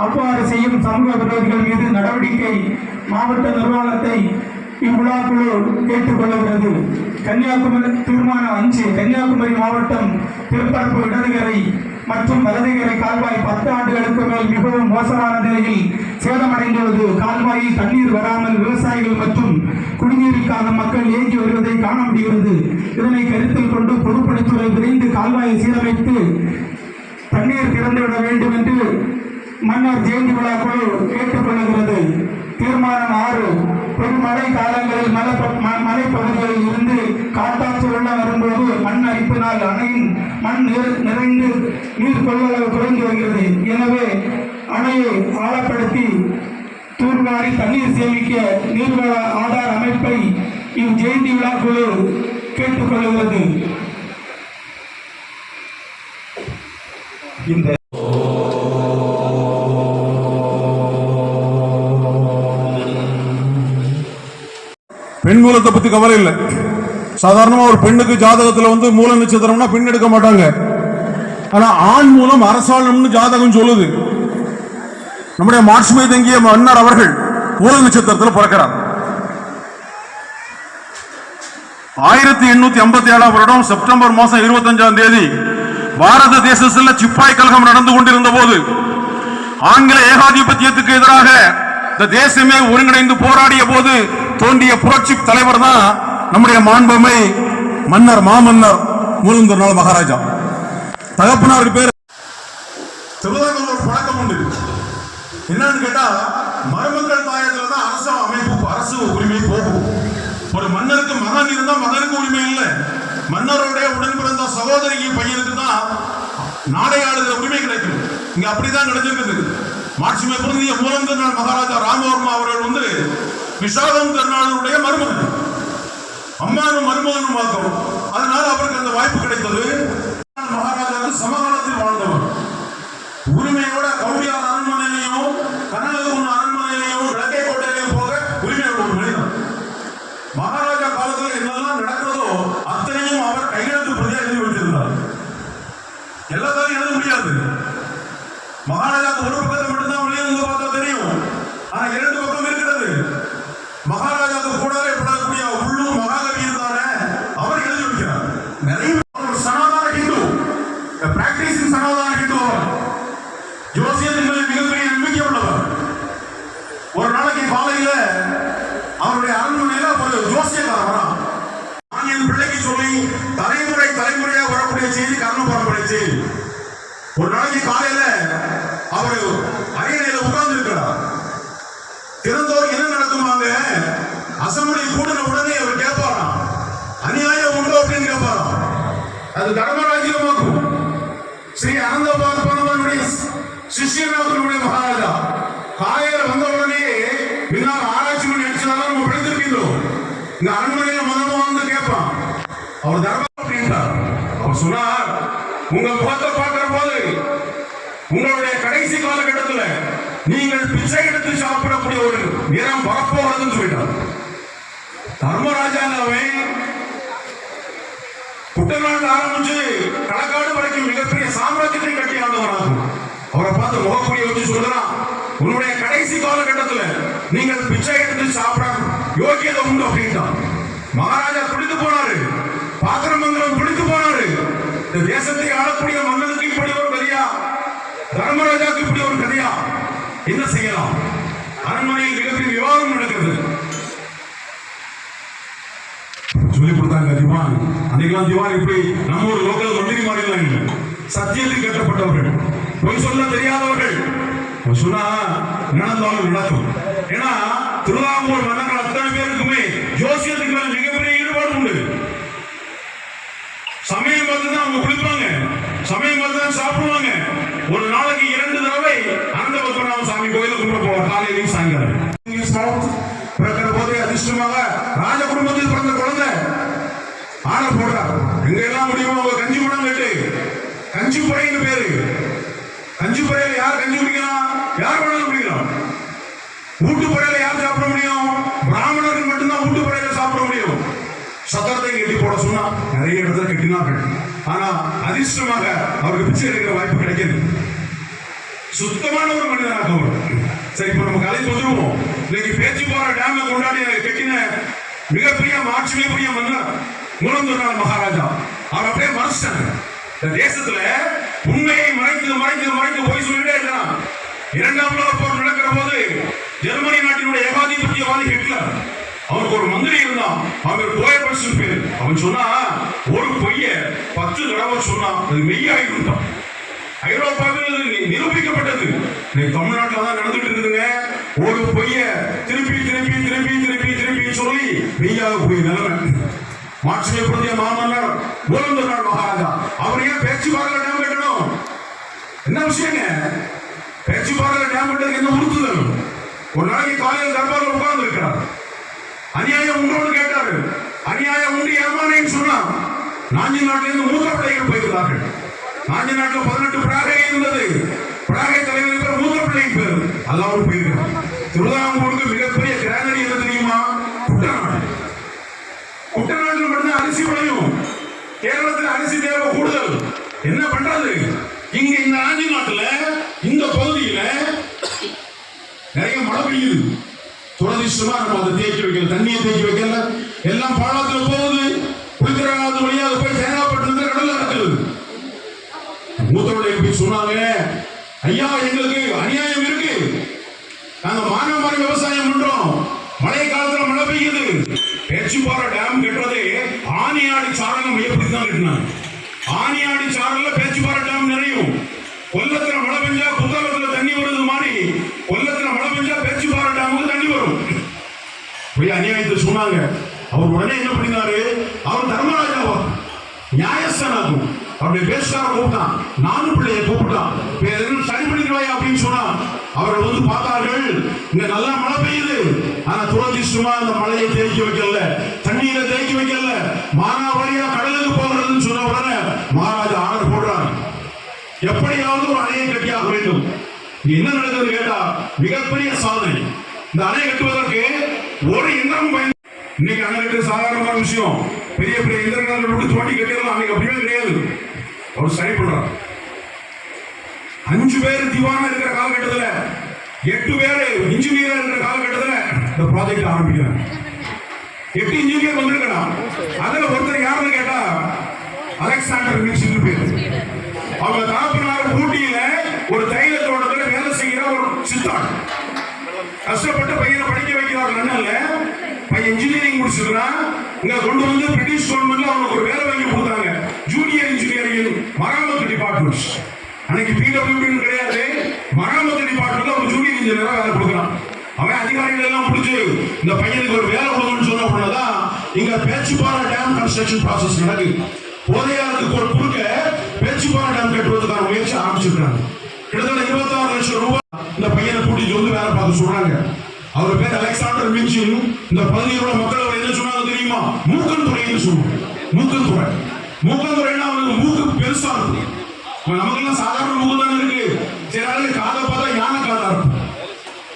அவ்வாறு செய்யும் சமூக விரோதிகள் மீது நடவடிக்கை மாவட்ட நிர்வாகத்தை இவ்விழாக்குழு கேட்டுக்கொள்ளுகிறது. கன்னியாகுமரி தீர்மானம் 5, கன்னியாகுமரி மாவட்டம் திருப்பரப்பு இடதுகரை மற்றும் வலதுகரை கால்வாய் 10 ஆண்டுகளுக்கு மேல் மிகவும் மோசமான நிலையில் சேதமடைந்துள்ளது. கால்வாயில் தண்ணீர் வராமல் விவசாயிகள் மற்றும் குடிநீருக்கான மக்கள் ஏங்கி வருவதை காண முடிகிறது. இதனை கருத்தில் கொண்டு பொதுப்பணித்துறை விரைந்து கால்வாயை சீரமைத்து தண்ணீர் திறந்துவிட வேண்டும் என்று மன்னர் ஜெயந்தி விழா குழு கேட்டுக்கொள்ளுகிறது. தீர்மானம் 6, பெருமழை காலங்களில் மலைப்பகுதிகளில் இருந்து காட்டாற்று வெள்ளம் வரும்போது மண் அரிப்பினால் அணையின் மண் நிறைந்து நீர் கொள்ளளவு குறைந்து வருகிறது. எனவே அணையை ஆழப்படுத்தி தூர்வாரி தண்ணீர் சேமிக்க நீர்வள ஆதார அமைப்பை ஜெயந்தி விழா குழு கேட்டுக்கொள்கிறது. இந்த பெண் மூலத்தை பத்தி கவலை இல்லை. சாதாரணமா ஒரு பெண்ணுக்கு ஜாதகத்துல மூல நட்சத்திரம்னா பெண் எடுக்க மாட்டாங்க. ஆனா ஆண் மூலம் அரசாளம்னு ஜாதகம் சொல்லுது. நம்முடைய மாட்சிமை தங்கிய மன்னர் அவர்கள் மூல நட்சத்திரத்தில் பிறக்கிறார். 1857 வருடம் செப்டம்பர் மாதம் 25ஆம் தேதி பாரத தேசத்தில் சிப்பாய் கழகம் நடந்து கொண்டிருந்த போது ஆங்கில ஏகாதிபத்தியத்துக்கு எதிராக இந்த தேசமே ஒருங்கிணைந்து போராடிய போது தோன்றிய புரட்சி தலைவர் தான் நம்முடைய மாண்புமை மன்னர் மாமன்னர் மூலந்தர் மகாராஜா. தகப்பனார் பேர் ஒரு பழக்கம் உண்டு. என்னன்னு கேட்டா மருமக்கள் தாயத்துல தான் அரசு உரிமை போகும். ஒரு மன்னருக்கு மகன் இருந்தா மகனுக்கு உரிமை இல்லை. மன்னருடைய உடன் பிறந்த சகோதரிக்கு பையனுக்கு தான் நாடை ஆளுகிற உரிமை கிடைக்கும். இங்க அப்படிதான் கிடைச்சிருக்குது. மாட்சிமை பொருந்திய மூலந்தர் மகாராஜா ராமவர்மா அவர்கள் விஷாகம் திருநாளுடைய மருமகன், அம்மானும் மருமகனும் பார்க்கிறோம். அதனால அவருக்கு அந்த வாய்ப்பு கிடைத்தது. மகாராஜாவுக்கு சமகாலத்தில் வாழ்ந்தவர். உரிமையோட கௌரியார் அரண்மனையிலையும் கனககுன் அரண்மனையிலையும் விளக்கை கோட்டையிலையும் போக உரிமையோட ஒரு மனிதன். மகாராஜா காலத்தில் என்னெல்லாம் நடக்கிறதோ அத்தனையும் அவர் கையெழுத்து பிரதியாக எழுதி வைத்திருந்தார். எல்லாத்தையும் எழுத முடியாது. மகாராஜாவுக்கு ஒரு பக்கத்தை மட்டும்தான் வெளியே பார்த்தா தெரியும். ஆனா 2 பக்கம் இருக்கிறது. மகாராஜாவுக்கு கூடாரே படக்கூடிய உள்ளூர் மகாகவி இருந்தாரே அவர் எழுதி வைக்கிறார். நிறைய சனாதன ஹிந்து, பிராக்டிசிங் சனாதன ஹிந்து. அவர் ஜோசியத்தின் மேல் மிகப்பெரிய நம்பிக்கை உள்ளவர். ஒரு நாளைக்கு காலையில அவருடைய அரண்மனையில ஒரு ஜோசியக்காரர் வரா. நான் என் பிள்ளைக்கு சொல்லி தலைமுறையாக வரக்கூடிய செய்தி கர்ண பரம்பரை செய்தி. ஒரு நாளைக்கு காலையில அவர் அரியணையில உட்கார்ந்து இருக்கிறார். தினந்தோறும் என்ன நடக்குமாங்க? அசம்பிளி கூடின உடனே அவர் கேட்பாராம், அநியாயம் உண்டோ அப்படின்னு கேட்பாராம். அது தர்மராஜ்யமாக்கும். ஸ்ரீ அனந்தபாதனுடைய சிஷ்யனாக மகாராஜா காலையில வந்த உடனே பின்னால் ஆராய்ச்சி பண்ணி அடிச்சதால நம்ம படித்திருக்கின்றோம். இந்த அரண்மனையில முதல்ல வந்து கேட்பான், அவர் தர்மம் அப்படின்றார். அவர் சொன்னார், உங்க முகத்தை பார்க்கிற போது உங்களுடைய கடைசி காலகட்டத்தில் நீங்கள் பிச்சை எடுத்து சாப்பிடக்கூடிய ஒரு நேரம் வரப்போகிறதுன்னு சொல்லிட்டார். தர்மராஜாவை குட்டநாடு ஆரம்பிச்சு களக்காடு வரைக்கும் மிகப்பெரிய சாம்ராஜ்யத்தை கட்டி ஆண்டவராகும். அவரை பார்த்து முகக்கூடிய வச்சு சொல்றான், உன்னுடைய கடைசி காலகட்டத்தில் நீங்கள் பிச்சை எடுத்து சாப்பிட யோகியதை உண்டு அப்படின்ட்டான். மகாராஜா துடித்து போனாரு, பாத்திரமங்கலம் துடித்து போனாரு. இந்த தேசத்தை ஆளக்கூடிய மன்னனுக்கு இப்படி ஒரு கதையா, தர்மராஜாவுக்கு இப்படி ஒரு கதையா, என்ன செய்யலாம்? அரண்மனையில் மிகப்பெரிய விவாதம் நடக்கிறது. சொல்லி கொடுத்தாங்க திவான். அன்னைக்கெல்லாம் திவான் இப்படி நம்ம ஒரு லோக்கல் மந்திரி மாதிரி இல்லை, சத்தியத்தில் கட்டப்பட்டவர்கள், பொய் சொல்ல தெரியாதவர்கள். சொன்னா நடந்தாலும் நடக்கும். ஏன்னா திருவிதாங்கூர் மன்னர்கள் அத்தனை பேருக்குமே ஜோசியத்துக்கு மேல மிகப்பெரிய ஈடுபாடு உண்டு. சமயம் பார்த்து தான் அவங்க குளிப்பாங்க, சமயம் பார்த்து தான் சாப்பிடுவாங்க. ஒரு நாளைக்கு 2 தடவை அனந்த பத்மநாப சாமி கோயிலுக்கு கும்பிட போவார், காலையிலையும் சாயங்காலம். பிறக்கிற போதே அதிர்ஷ்டமாக ராஜ குடும்பத்தில் பிறந்த குழந்தை ஆணை போடுறார். எங்க எல்லாம் முடியுமோ அவங்க கஞ்சி படம் கேட்டு கஞ்சி புறைன்னு பேரு. கஞ்சி புறையில யார் கஞ்சி குடிக்கலாம்? யார் வேணாலும் குடிக்கலாம். ஊட்டு புறையில யார் சாப்பிட முடியும்? பிராமணர்கள் மட்டும்தான் ஊட்டு புறையில சாப்பிட முடியும். சத்திரத்தை கட்டி போட சொன்னா நிறைய இடத்துல கட்டினார்கள். ஆனா அதிர்ஷ்டமாக அவருக்கு பிச்சை எடுக்கிற வாய்ப்பு கிடைக்கிறது. சுத்தமான ஒரு மனிதனாக அவர். சரி, இப்ப நம்ம கலை வந்துருவோம். இன்னைக்கு பேச்சிப்பாறை டேம் கொண்டாடி கட்டின மிகப்பெரிய ஆட்சியுடைய மன்னர் மூலந்தூர் மகாராஜா. அவர் அப்படியே மறைச்சிட்டாங்க. இந்த தேசத்துல உண்மையை மறைத்து மறைத்து மறைத்து போய் சொல்லிட்டே இருக்கான். 2ஆம் உலகப் போர் நடக்கிற போது ஜெர்மனி நாட்டினுடைய ஏகாதிபத்தியவாதி ஹிட்லர், அவருக்கு ஒரு மந்திரி இருந்தான், அவர் கோயபல்சன் பேர். அவன் சொன்னா ஒரு பொய்ய 10 தடவை சொன்னா அது மெய்யாயிருந்தான். ஐரோப்பாவில் நிரூபிக்கப்பட்டது. தமிழ்நாட்டில் தான் நடந்துட்டு இருக்குதுங்க. ஒரு பொய்ய திருப்பி திருப்பி திருப்பி திருப்பி திருப்பி சொல்லி மெய்யாக போய் நிலைமை. மாட்சிமைப்படுத்திய மாமன்னர் மூலந்தூர் மகாராஜா. அவர் ஏன் பேச்சுப்பாறையில டேம் கட்டணும்? என்ன விஷயங்க? பேச்சுப்பாறையில டேம் கட்டுறதுக்கு என்ன உறுத்துதல்? ஒரு நாளைக்கு காலையில் தர்பாரில் உட்கார்ந்து இருக்கிறார். அநியாயம் உண்டோடு கேட்டாரு. அநியாயம் உண்டு ஏமானேன்னு சொன்னா நாஞ்சி நாட்டிலிருந்து மூத்த பிள்ளைகள் போயிருந்தார்கள். நாஞ்சி நாட்டில் 18 பிராகை இருந்தது. பிராகை தலைவர் பேர் மூத்த பிள்ளையின் பேர். எல்லாரும் போயிருக்காங்க. திருவிதாங்கூருக்கு மிகப்பெரிய கிரானரி என்ன தெரியுமா? குட்டநாடு. குட்டநாட்டில் மட்டும்தான் அரிசி விளையும். கேரளத்தில் அரிசி தேவை கூடுதல். என்ன பண்றது? இங்க இந்த நாஞ்சி நாட்டுல இந்த பகுதியில நிறைய மழை பெய்யுது. துரதிஷ்டமா நம்ம அதை தேக்கி வைக்கல, தண்ணியை தேக்கி வைக்கல, எல்லாம் பாலத்துல போகுது. குளிக்கிறகாலத்து வழியாக போய் தேங்காய்பட்டு கடல்ல இருக்குது. மூத்தவர்கள் போய் சொன்னாங்க, ஐயா எங்களுக்கு அநியாயம் இருக்கு, நாங்க மானாவாரி விவசாயம் பண்றோம், மழை காலத்துல மழை பெய்யுது. பேச்சுப்பாறை டேம் கட்டுறது ஆனியாடி சாரகம் எப்படி தான் கட்டினாங்க. ஆனியாடி சாரல்ல பேச்சுப்பாறை டேம் நிறையும். கொல்லத்துல மழை பெஞ்சா புத்தகத்துல தண்ணி வருது மாதிரி கொல்லத்துல மழை பெஞ்சா பேச்சுப்பாறை டேமுக்கு தண்ணி வரும். போய் அநியாயத்தை சொன்னாங்க. அவர் உடனே என்ன பண்ணினாரு? அவர் தர்மராஜாவா நியாயஸ்தானாகும். அவருடைய பேசுகார கூப்பிட்டான், 4 பிள்ளையை கூப்பிட்டான். சரி பண்ணிடுவாயா அப்படின்னு சொன்னா அவர்கள் வந்து பார்த்தார்கள், இங்க நல்லா மழை பெய்யுது. ஆனா துரதிஷ்டமா அந்த மழையை தேக்கி வைக்கல, தண்ணீரை தேக்கி வைக்கல, மானாவாரியா கடலுக்கு போகிறதுன்னு சொன்ன உடனே மகாராஜா ஆர்டர் போடுறாங்க, எப்படியாவது ஒரு அணையை கட்டியாக வேண்டும். என்ன நடக்குது கேட்டா மிகப்பெரிய சாதனை. இந்த அணை கட்டுவதற்கு ஒரு இயந்திரம் பயன். இன்னைக்கு அணை கட்டுறது சாதாரணமான விஷயம். பெரிய பெரிய இயந்திரங்கள் விட்டு தோண்டி கட்டிடலாம். அன்னைக்கு அப்படியே கிடையாது. அவர் சரி பண்றார். 5 பேர் திவானா இருக்கிற காலகட்டத்தில் 8 பேர் இன்ஜினியரா இருக்கிற காலகட்டத்தில் இந்த ப்ராஜெக்ட் ஆரம்பிக்கிறாங்க. 8 இன்ஜினியர் வந்திருக்கணும். அதுல ஒருத்தர் யாருன்னு கேட்டா அலெக்சாண்டர் மிக்சின் பேர். அவங்க தகப்பனார் ஊட்டியில ஒரு தைல தோட்டத்துல வேலை செய்கிற ஒரு சித்தாள். கஷ்டப்பட்டு பையனை படிக்க வைக்கிறார். நல்ல பையன் இன்ஜினியரிங் முடிச்சிருக்கான். இங்க கொண்டு வந்து பிரிட்டிஷ் கவர்மெண்ட்ல அவனுக்கு ஒரு வேலை வாங்கி கொடுத்தாங்க. ஜூனியர் இன்ஜினியரிங் மராமத்து டிபார்ட்மெண்ட். அன்னைக்கு பிடபிள்யூடி கிடையாது. மராமத்து டிபார்ட்மெண்ட்ல ஒரு ஜூனியர் இன்ஜினியரா வேலை கொடுக்குறான். அவன் அதிகாரிகள் இந்த பையனுக்கு ஒரு வேலை கொடுக்கணும்னு சொன்ன உடனேதான் இங்க பேச்சுப்பாறை டேம் கன்ஸ்ட்ரக்ஷன் ப்ராசஸ் நடக்குது. போதையாருக்கு ஒரு குறுக்க பேச்சுப்பாறை டேம் கட்டுவதற்கான முயற்சி ஆரம்பிச்சிருக்காங்க. கிட்டத்தட்ட 26 லட்சம் ரூபாய் இந்த பையனை கூட்டிட்டு வந்து வேலை பார்க்க சொல்றாங்க. அவர் பேர் அலெக்சாண்டர் மின்சின். இந்த பகுதியில் உள்ள மக்கள் அவர் என்ன சொன்னாங்க தெரியுமா? மூக்கன் துறைன்னு சொல்லுவாங்க. மூக்கன் துறை. மூக்கன் துறைன்னா அவருக்கு மூக்கு பெருசா இருக்கும். நமக்கெல்லாம் சாதாரண மூக்கு தானே இருக்கு. சில ஆளுக்கு காதை பார்த்தா யானை காதா இருக்கும்.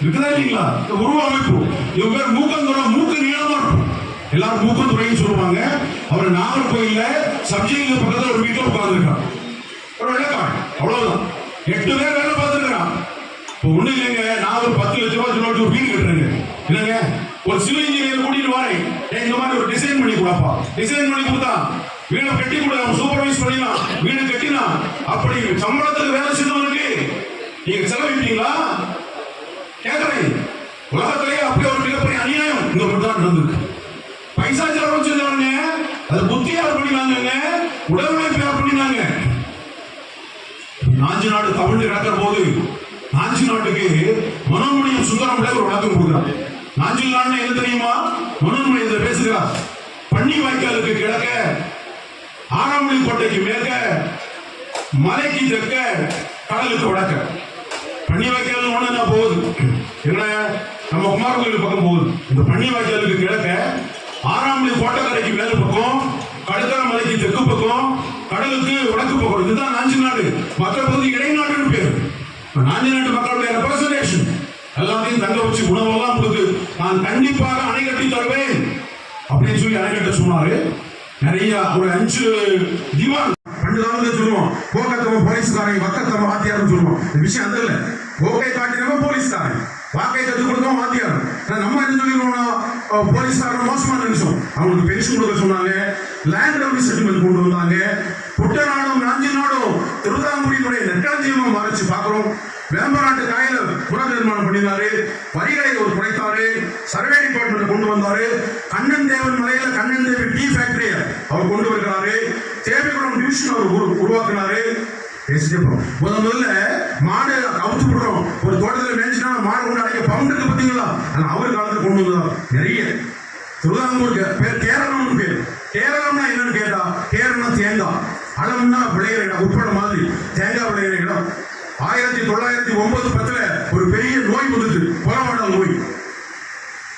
இருக்குதா இல்லைங்களா? உருவ அமைப்பு. இவங்க பேர் மூக்கன் துறை. மூக்கு நீளமா இருக்கும். எல்லாரும் மூக்கன் துறைன்னு சொல்லுவாங்க. அவர் நாகர்கோயில்ல சப்ஜெக்ட் பக்கத்துல ஒரு வீட்டுல உட்கார்ந்துருக்காங்க. ஒரு வெள்ளக்காரன். அவ்வளவுதான். 8 பேர் வேலை பார்த்துருக்கிறான். இப்போ ஒண்ணு இல்லைங்க, நான் ஒரு 10 லட்சம் ரூபாய் சொல்லிட்டு ஒரு வீடு கட்டுறேங்க. இல்லைங்க, ஒரு சிவில் இன்ஜினியர் கூட்டிட்டு வரேன். இந்த மாதிரி ஒரு டிசைன் பண்ணி கொடுப்பா. டிசைன் பண்ணி கொடுத்தா வீடை கட்டி கொடு, அவன் சூப்பர்வைஸ் பண்ணிடலாம். வீடு கட்டினா அப்படி சம்பளத்துக்கு வேலை செஞ்சவனுக்கு நீங்க செலவிட்டீங்களா கேட்கறேன். உலகத்திலேயே அப்படி ஒரு மிகப்பெரிய அநியாயம் இந்த தான் நடந்திருக்கு. பைசா செலவு செஞ்சவங்க அது புத்தியார் பண்ணினாங்க, உடல்வாய்ப்பு யார் பண்ணினாங்க. நாஞ்சி நாடு தமிழ் கிடக்கிற போது நாஞ்சி நாட்டுக்கு மனோன்மணியம் சுந்தரம் பிள்ளை ஒரு வழக்கம் கொடுக்குறாங்க. நாஞ்சில் நாடு என்ன தெரியுமா? மனோன்மணியத்தை பேசுகிறார். பன்னி வாய்க்காலுக்கு கிழக்க, ஆறாமணி கோட்டைக்கு மேற்க, மலைக்கு தெற்க, கடலுக்கு வடக்க. பன்னி வாய்க்கால் ஒண்ணு போகுது என்ன, நம்ம குமார் கோயில் பக்கம் போகுது. இந்த பன்னி வாய்க்காலுக்கு கிழக்க, ஆறாமணி கோட்டைக்கரைக்கு மேல் பக்கம், கடுக்கர மலைக்கு தெற்கு பக்கம், கடலுக்கு வடக்கு பக்கம். இதுதான் நாஞ்சி நாடு. மற்ற பகுதி இடைநாடுன்னு பேரு. நாஞ்சி நாட்டு மக்களுடைய ரெப்ரசன்டேஷன் எல்லாத்தையும் தங்க வச்சு உணவெல்லாம் கொடுத்து நான் கண்டிப்பாக அணை கட்டி தருவேன் அப்படின்னு சொல்லி அணை கட்ட சொன்னாரு. நிறைய ஒரு 5 திவான் பண்டு காலத்துல சொல்லுவோம். போக்கத்தவன் போலீஸ்காரன், வக்கத்தவன் வாத்தியார்னு சொல்லுவோம். இந்த விஷயம் அந்த இல்ல. போக்கை காட்டினவன் போலீஸ்காரன், வாக்கை கற்றுக் கொடுத்தவன் வாத்தியார். நம்ம என்ன சொல்லிடுவோம்? போலீஸ்காரன் மோசமா நினைச்சோம். அவங்களுக்கு பென்ஷன் கொடுக்க சொன்னாங்க, லேண்ட் ரெவன்யூ செட்டில்மெண்ட் கொண்டு வந்தாங்க. குட்டநாடும் நாஞ்சி நாடும் திருவிதாங்கூரினுடைய நெற்களஞ்சியமா மறைச்சு பார்க்கிறோம். வேம்பநாட்டு காயில புனர் நிர்மாணம் பண்ணினாரு. வரிகளை ஒரு குறைத்தாரு. சர்வே டிபார்ட்மெண்ட் கொண்டு வந்தாரு. கண்ணன் தேவன் மலையில கண்ணன் தேவன் டீ ஃபேக்டரிய அவர் கொண்டு வருகிறாரு. தேவைக்குளம் டிவிஷன் அவர் உருவாக்குனாரு. முதல்ல மாடு அவுத்து விடுறோம். ஒரு தோட்டத்தில் மேய்ச்சினா மாடு கொண்டு அடைக்க பவுண்டுக்கு பார்த்தீங்களா? ஆனா அவர் காலத்தில் கொண்டு வந்தார். நிறைய திருவிதாங்கூருக்கு பேர் கேரளம்னு பேர். கேரளம்னா என்னன்னு கேட்டா, கேரளம்னா தேங்காய், அளம்னா விளையிற இடம், உட்பட மாதிரி தேங்காய் விளையிற இடம். 1909-10 ஒரு பெரிய நோய் வந்தது, புறவாடல் நோய்.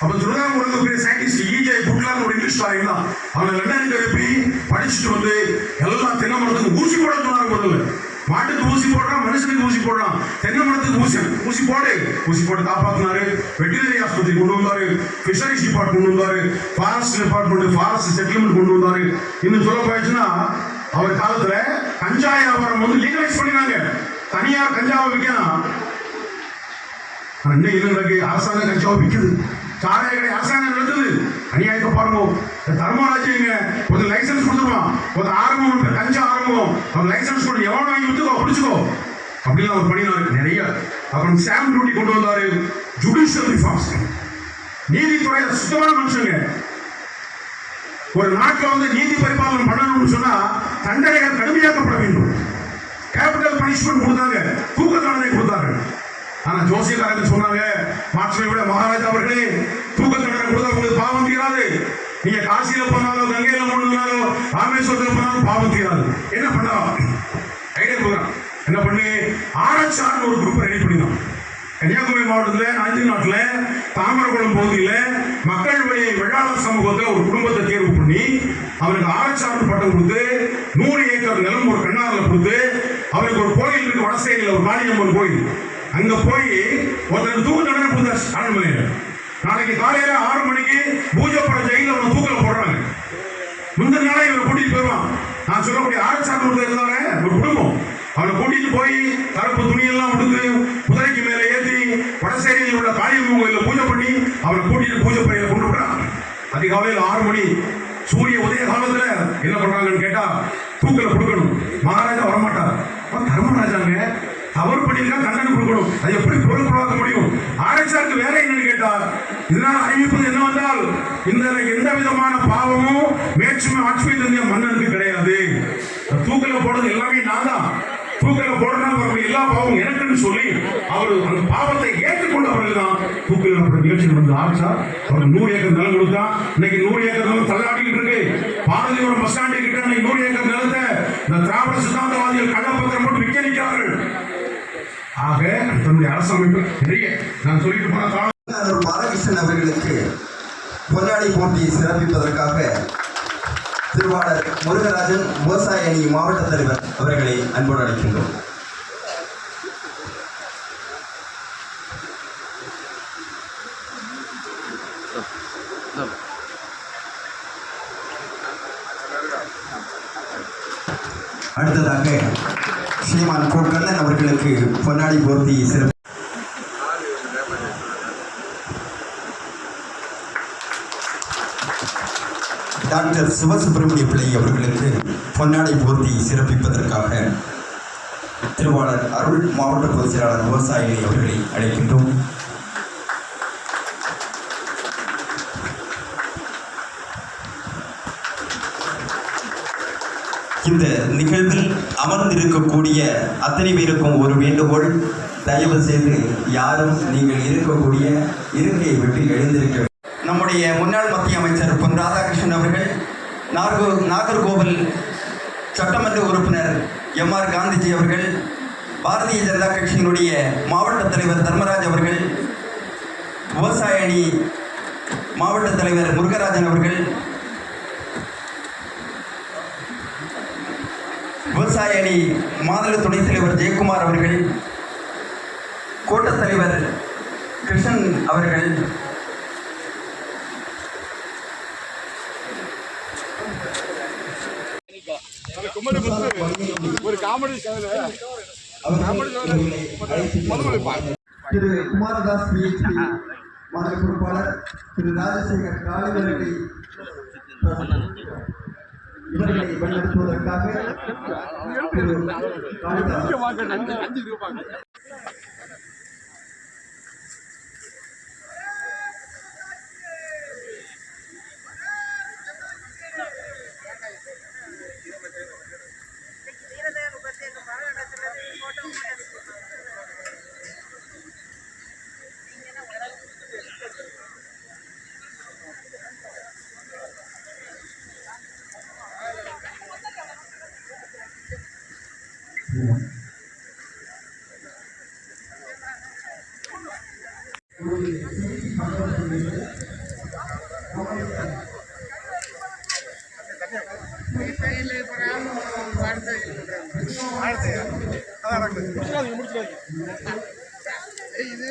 அப்ப திருவிதாங்கூருக்கு பெரிய சயின்டிஸ்ட் E.J. புட்லான்னு ஒரு இங்கிலீஷ் காரங்க தான். அவங்க லண்டனுக்கு எழுப்பி படிச்சுட்டு வந்து எல்லா தென்னை மரத்துக்கு ஊசி போட சொன்னாங்க. முதல்ல மாட்டுக்கு ஊசி போடுறான், மனுஷனுக்கு ஊசி போடுறான், தென்னை மரத்துக்கு ஊசி போட்டு காப்பாத்தினாரு. வெட்டினரி ஆஸ்பத்திரி கொண்டு வந்தாரு. பிஷரிஸ் டிபார்ட்மெண்ட் கொண்டு வந்தாரு. ஃபாரஸ்ட் டிபார்ட்மெண்ட், ஃபாரஸ்ட் செட்டில்மெண்ட் கொண்டு வந்தாரு. இன்னும் சொல்ல போயிடுச்சுன்னா அவர் காலத்துல கஞ்சா வியாபாரம் வந்து லீகலைஸ் பண்ணினாங்க. தனியார் கஞ்சாவை விற்கலாம். இன்னைக்கு அரசாங்கம் கஞ்சாவை விற்குது. சாராய கடை அரசாங்கம் நடத்துது. அநியாயத்தை பாருங்க. தர்மராஜ்யங்க ஒரு லைசன்ஸ் கொடுத்துருவான். ஒரு ஆரம்பம் கஞ்சா ஆரம்பம், அவன் லைசன்ஸ் கொண்டு எவனோ வாங்கி வித்துக்கோ, பிடிச்சுக்கோ அப்படின்னு அவர் பண்ணினாரு நிறைய. அப்புறம் ஸ்டாம்ப் டியூட்டி கொண்டு வந்தாரு. ஜுடிஷியல் ரிஃபார்ம்ஸ், நீதித்துறையில சுத்தமான மனுஷங்க. ஒரு நாட்டில் வந்து நீதி பரிபாலனை பண்ணணும்னு சொன்னா தண்டனைகள் கடுமையாக்கப்பட வேண்டும். கேபிட்டல் பனிஷ்மெண்ட் கொடுத்தாங்க, தூக்க தண்டனை கொடுத்தாங்க. ஆனா ஜோசியக்காரங்க சொன்னாங்க, மாற்றை விட மகாராஜா அவர்களே, தூக்க தண்டனை கொடுத்தா உங்களுக்கு பாவம் தீராது. நீங்க காசியில போனாலும், கங்கையில போனாலும், ராமேஸ்வரத்தில் போனாலும் பாவம் தீராது. என்ன பண்ணலாம்? ஐடியா கொடுக்குறான். என்ன பண்ணி ஆராய்ச்சியாளர் ஒரு குரூப் ரெடி பண்ணினோம். கன்னியாகுமரி மாவட்டத்தில், நாஞ்சி நாட்டில், தாமரகுளம் பகுதியில் மக்கள் வழி வெள்ளாளர் சமூகத்தில் ஒரு குடும்பத்தை தேர்வு பண்ணி அவருக்கு ஆராய்ச்சியாளர் பட்டம் கொடுத்து 100 ஏக்கர் நிலம் ஒரு கண்ணாரில் கொடுத்து அவருக்கு ஒரு கோயில் இருக்கு வடசேரியில், ஒரு காளியம்மன் கோயில். அங்க போய் ஒருத்தர் தூக்கு தண்டனை கொடுத்தாரு ஆனமலையில. நாளைக்கு காலையில 6 மணிக்கு பூஜைப்பட ஜெயில அவனை தூக்கில போடுறாங்க. முந்தின நாளே இவரை கூட்டிட்டு போயிடுவான். நான் சொல்லக்கூடிய ஆராய்ச்சியாளர் இருந்தாரு ஒரு குடும்பம். அவனை கூட்டிட்டு போய் கருப்பு துணியெல்லாம் உடுத்து குதிரைக்கு மேல ஏற்றி வடசேரியில் உள்ள காளியம்மன் கோயில பூஜை பண்ணி அவனை கூட்டிட்டு பூஜை பையில கொண்டு விடுறான். அதிகாலையில் 6 மணி சூரிய உதய காலத்துல என்ன பண்றாங்கன்னு கேட்டா தூக்கில கொடுக்கணும். மகாராஜா வரமாட்டார். தர்மராஜாங்க தவறு பண்ணிருக்கா, தண்டனை கொடுக்கணும். அது எப்படி பொருள் உருவாக்க முடியும்? ஆராய்ச்சியாருக்கு வேலை என்னன்னு கேட்டா, இதனால் அறிவிப்பது என்னவென்றால் இந்த எந்த விதமான பாவமும் மேற்சுமை ஆட்சி இருந்த மன்னனுக்கு கிடையாது. தூக்கில போடுறது எல்லாமே நான் தான். தூக்கில போடணும் எல்லா பாவம் எனக்குன்னு சொல்லி அவர் அந்த பாவத்தை ஏற்றுக்கொண்ட பிறகுதான் தூக்கில் நிகழ்ச்சி நடந்து ஆச்சா. அவர் 100 ஏக்கர் நிலம் கொடுத்தா. இன்னைக்கு 100 ஏக்கர் நிலம் தள்ளாடிக்கிட்டு இருக்கு. பாரதிபுரம் பஸ் ஸ்டாண்டு கிட்ட 100 ஏக்கர் நிலத்தை இந்த திராவிட சித்தாந்தவாதிகள் கள்ளப்பத்திரம் போட்டு விற்க நிற்கிறார்கள். ஆக தன்னுடைய அரசமைப்பு பெரிய நான் சொல்லிட்டு போன பாலகிருஷ்ணன் அவர்களுக்கு பொன்னாடி போட்டியை சிறப்பிப்பதற்காக திருவாளர் முருகராஜன் விவசாய அணி மாவட்ட தலைவர் அவர்களை அன்போடு அழைக்கின்றோம். அடுத்ததாக ஸ்ரீமான் கண்ணன் அவர்களுக்கு பொன்னாடி போர்த்தி சிறப்பு. டாக்டர் சிவசுப்பிரமணிய பிள்ளை அவர்களுக்கு பொன்னாடை போர்த்தி சிறப்பிப்பதற்காக திருவாளர் அருள் மாவட்ட பொதுச் செயலாளர் விவசாயி அவர்களை அழைக்கின்றோம். இந்த நிகழ்வில் அமர்ந்திருக்கக்கூடிய அத்தனை பேருக்கும் ஒரு வேண்டுகோள், தயவு செய்து யாரும் நீங்கள் இருக்கக்கூடிய இருக்கையை விட்டு எழுந்திருக்க. நம்முடைய முன்னாள் மத்திய அமைச்சர் பொன் ராதாகிருஷ்ணன் அவர்கள், நாகர்கோவில் சட்டமன்ற உறுப்பினர் MR காந்திஜி அவர்கள், பாரதிய ஜனதா கட்சியினுடைய மாவட்ட தலைவர் தர்மராஜ் அவர்கள், விவசாய அணி மாவட்ட தலைவர் முருகராஜன் அவர்கள், விவசாய அணி மாநில துணைத் தலைவர் ஜெயக்குமார் அவர்கள், கோட்டத் தலைவர் கிருஷ்ணன் அவர்கள், திரு குமாரதாஸ் PhD மாநில பொறுப்பாளர் திரு ராஜசேகர் காளிவர்களை இவர்களை வழிநடத்துவதற்காக திரு காளிதாஸ் இதே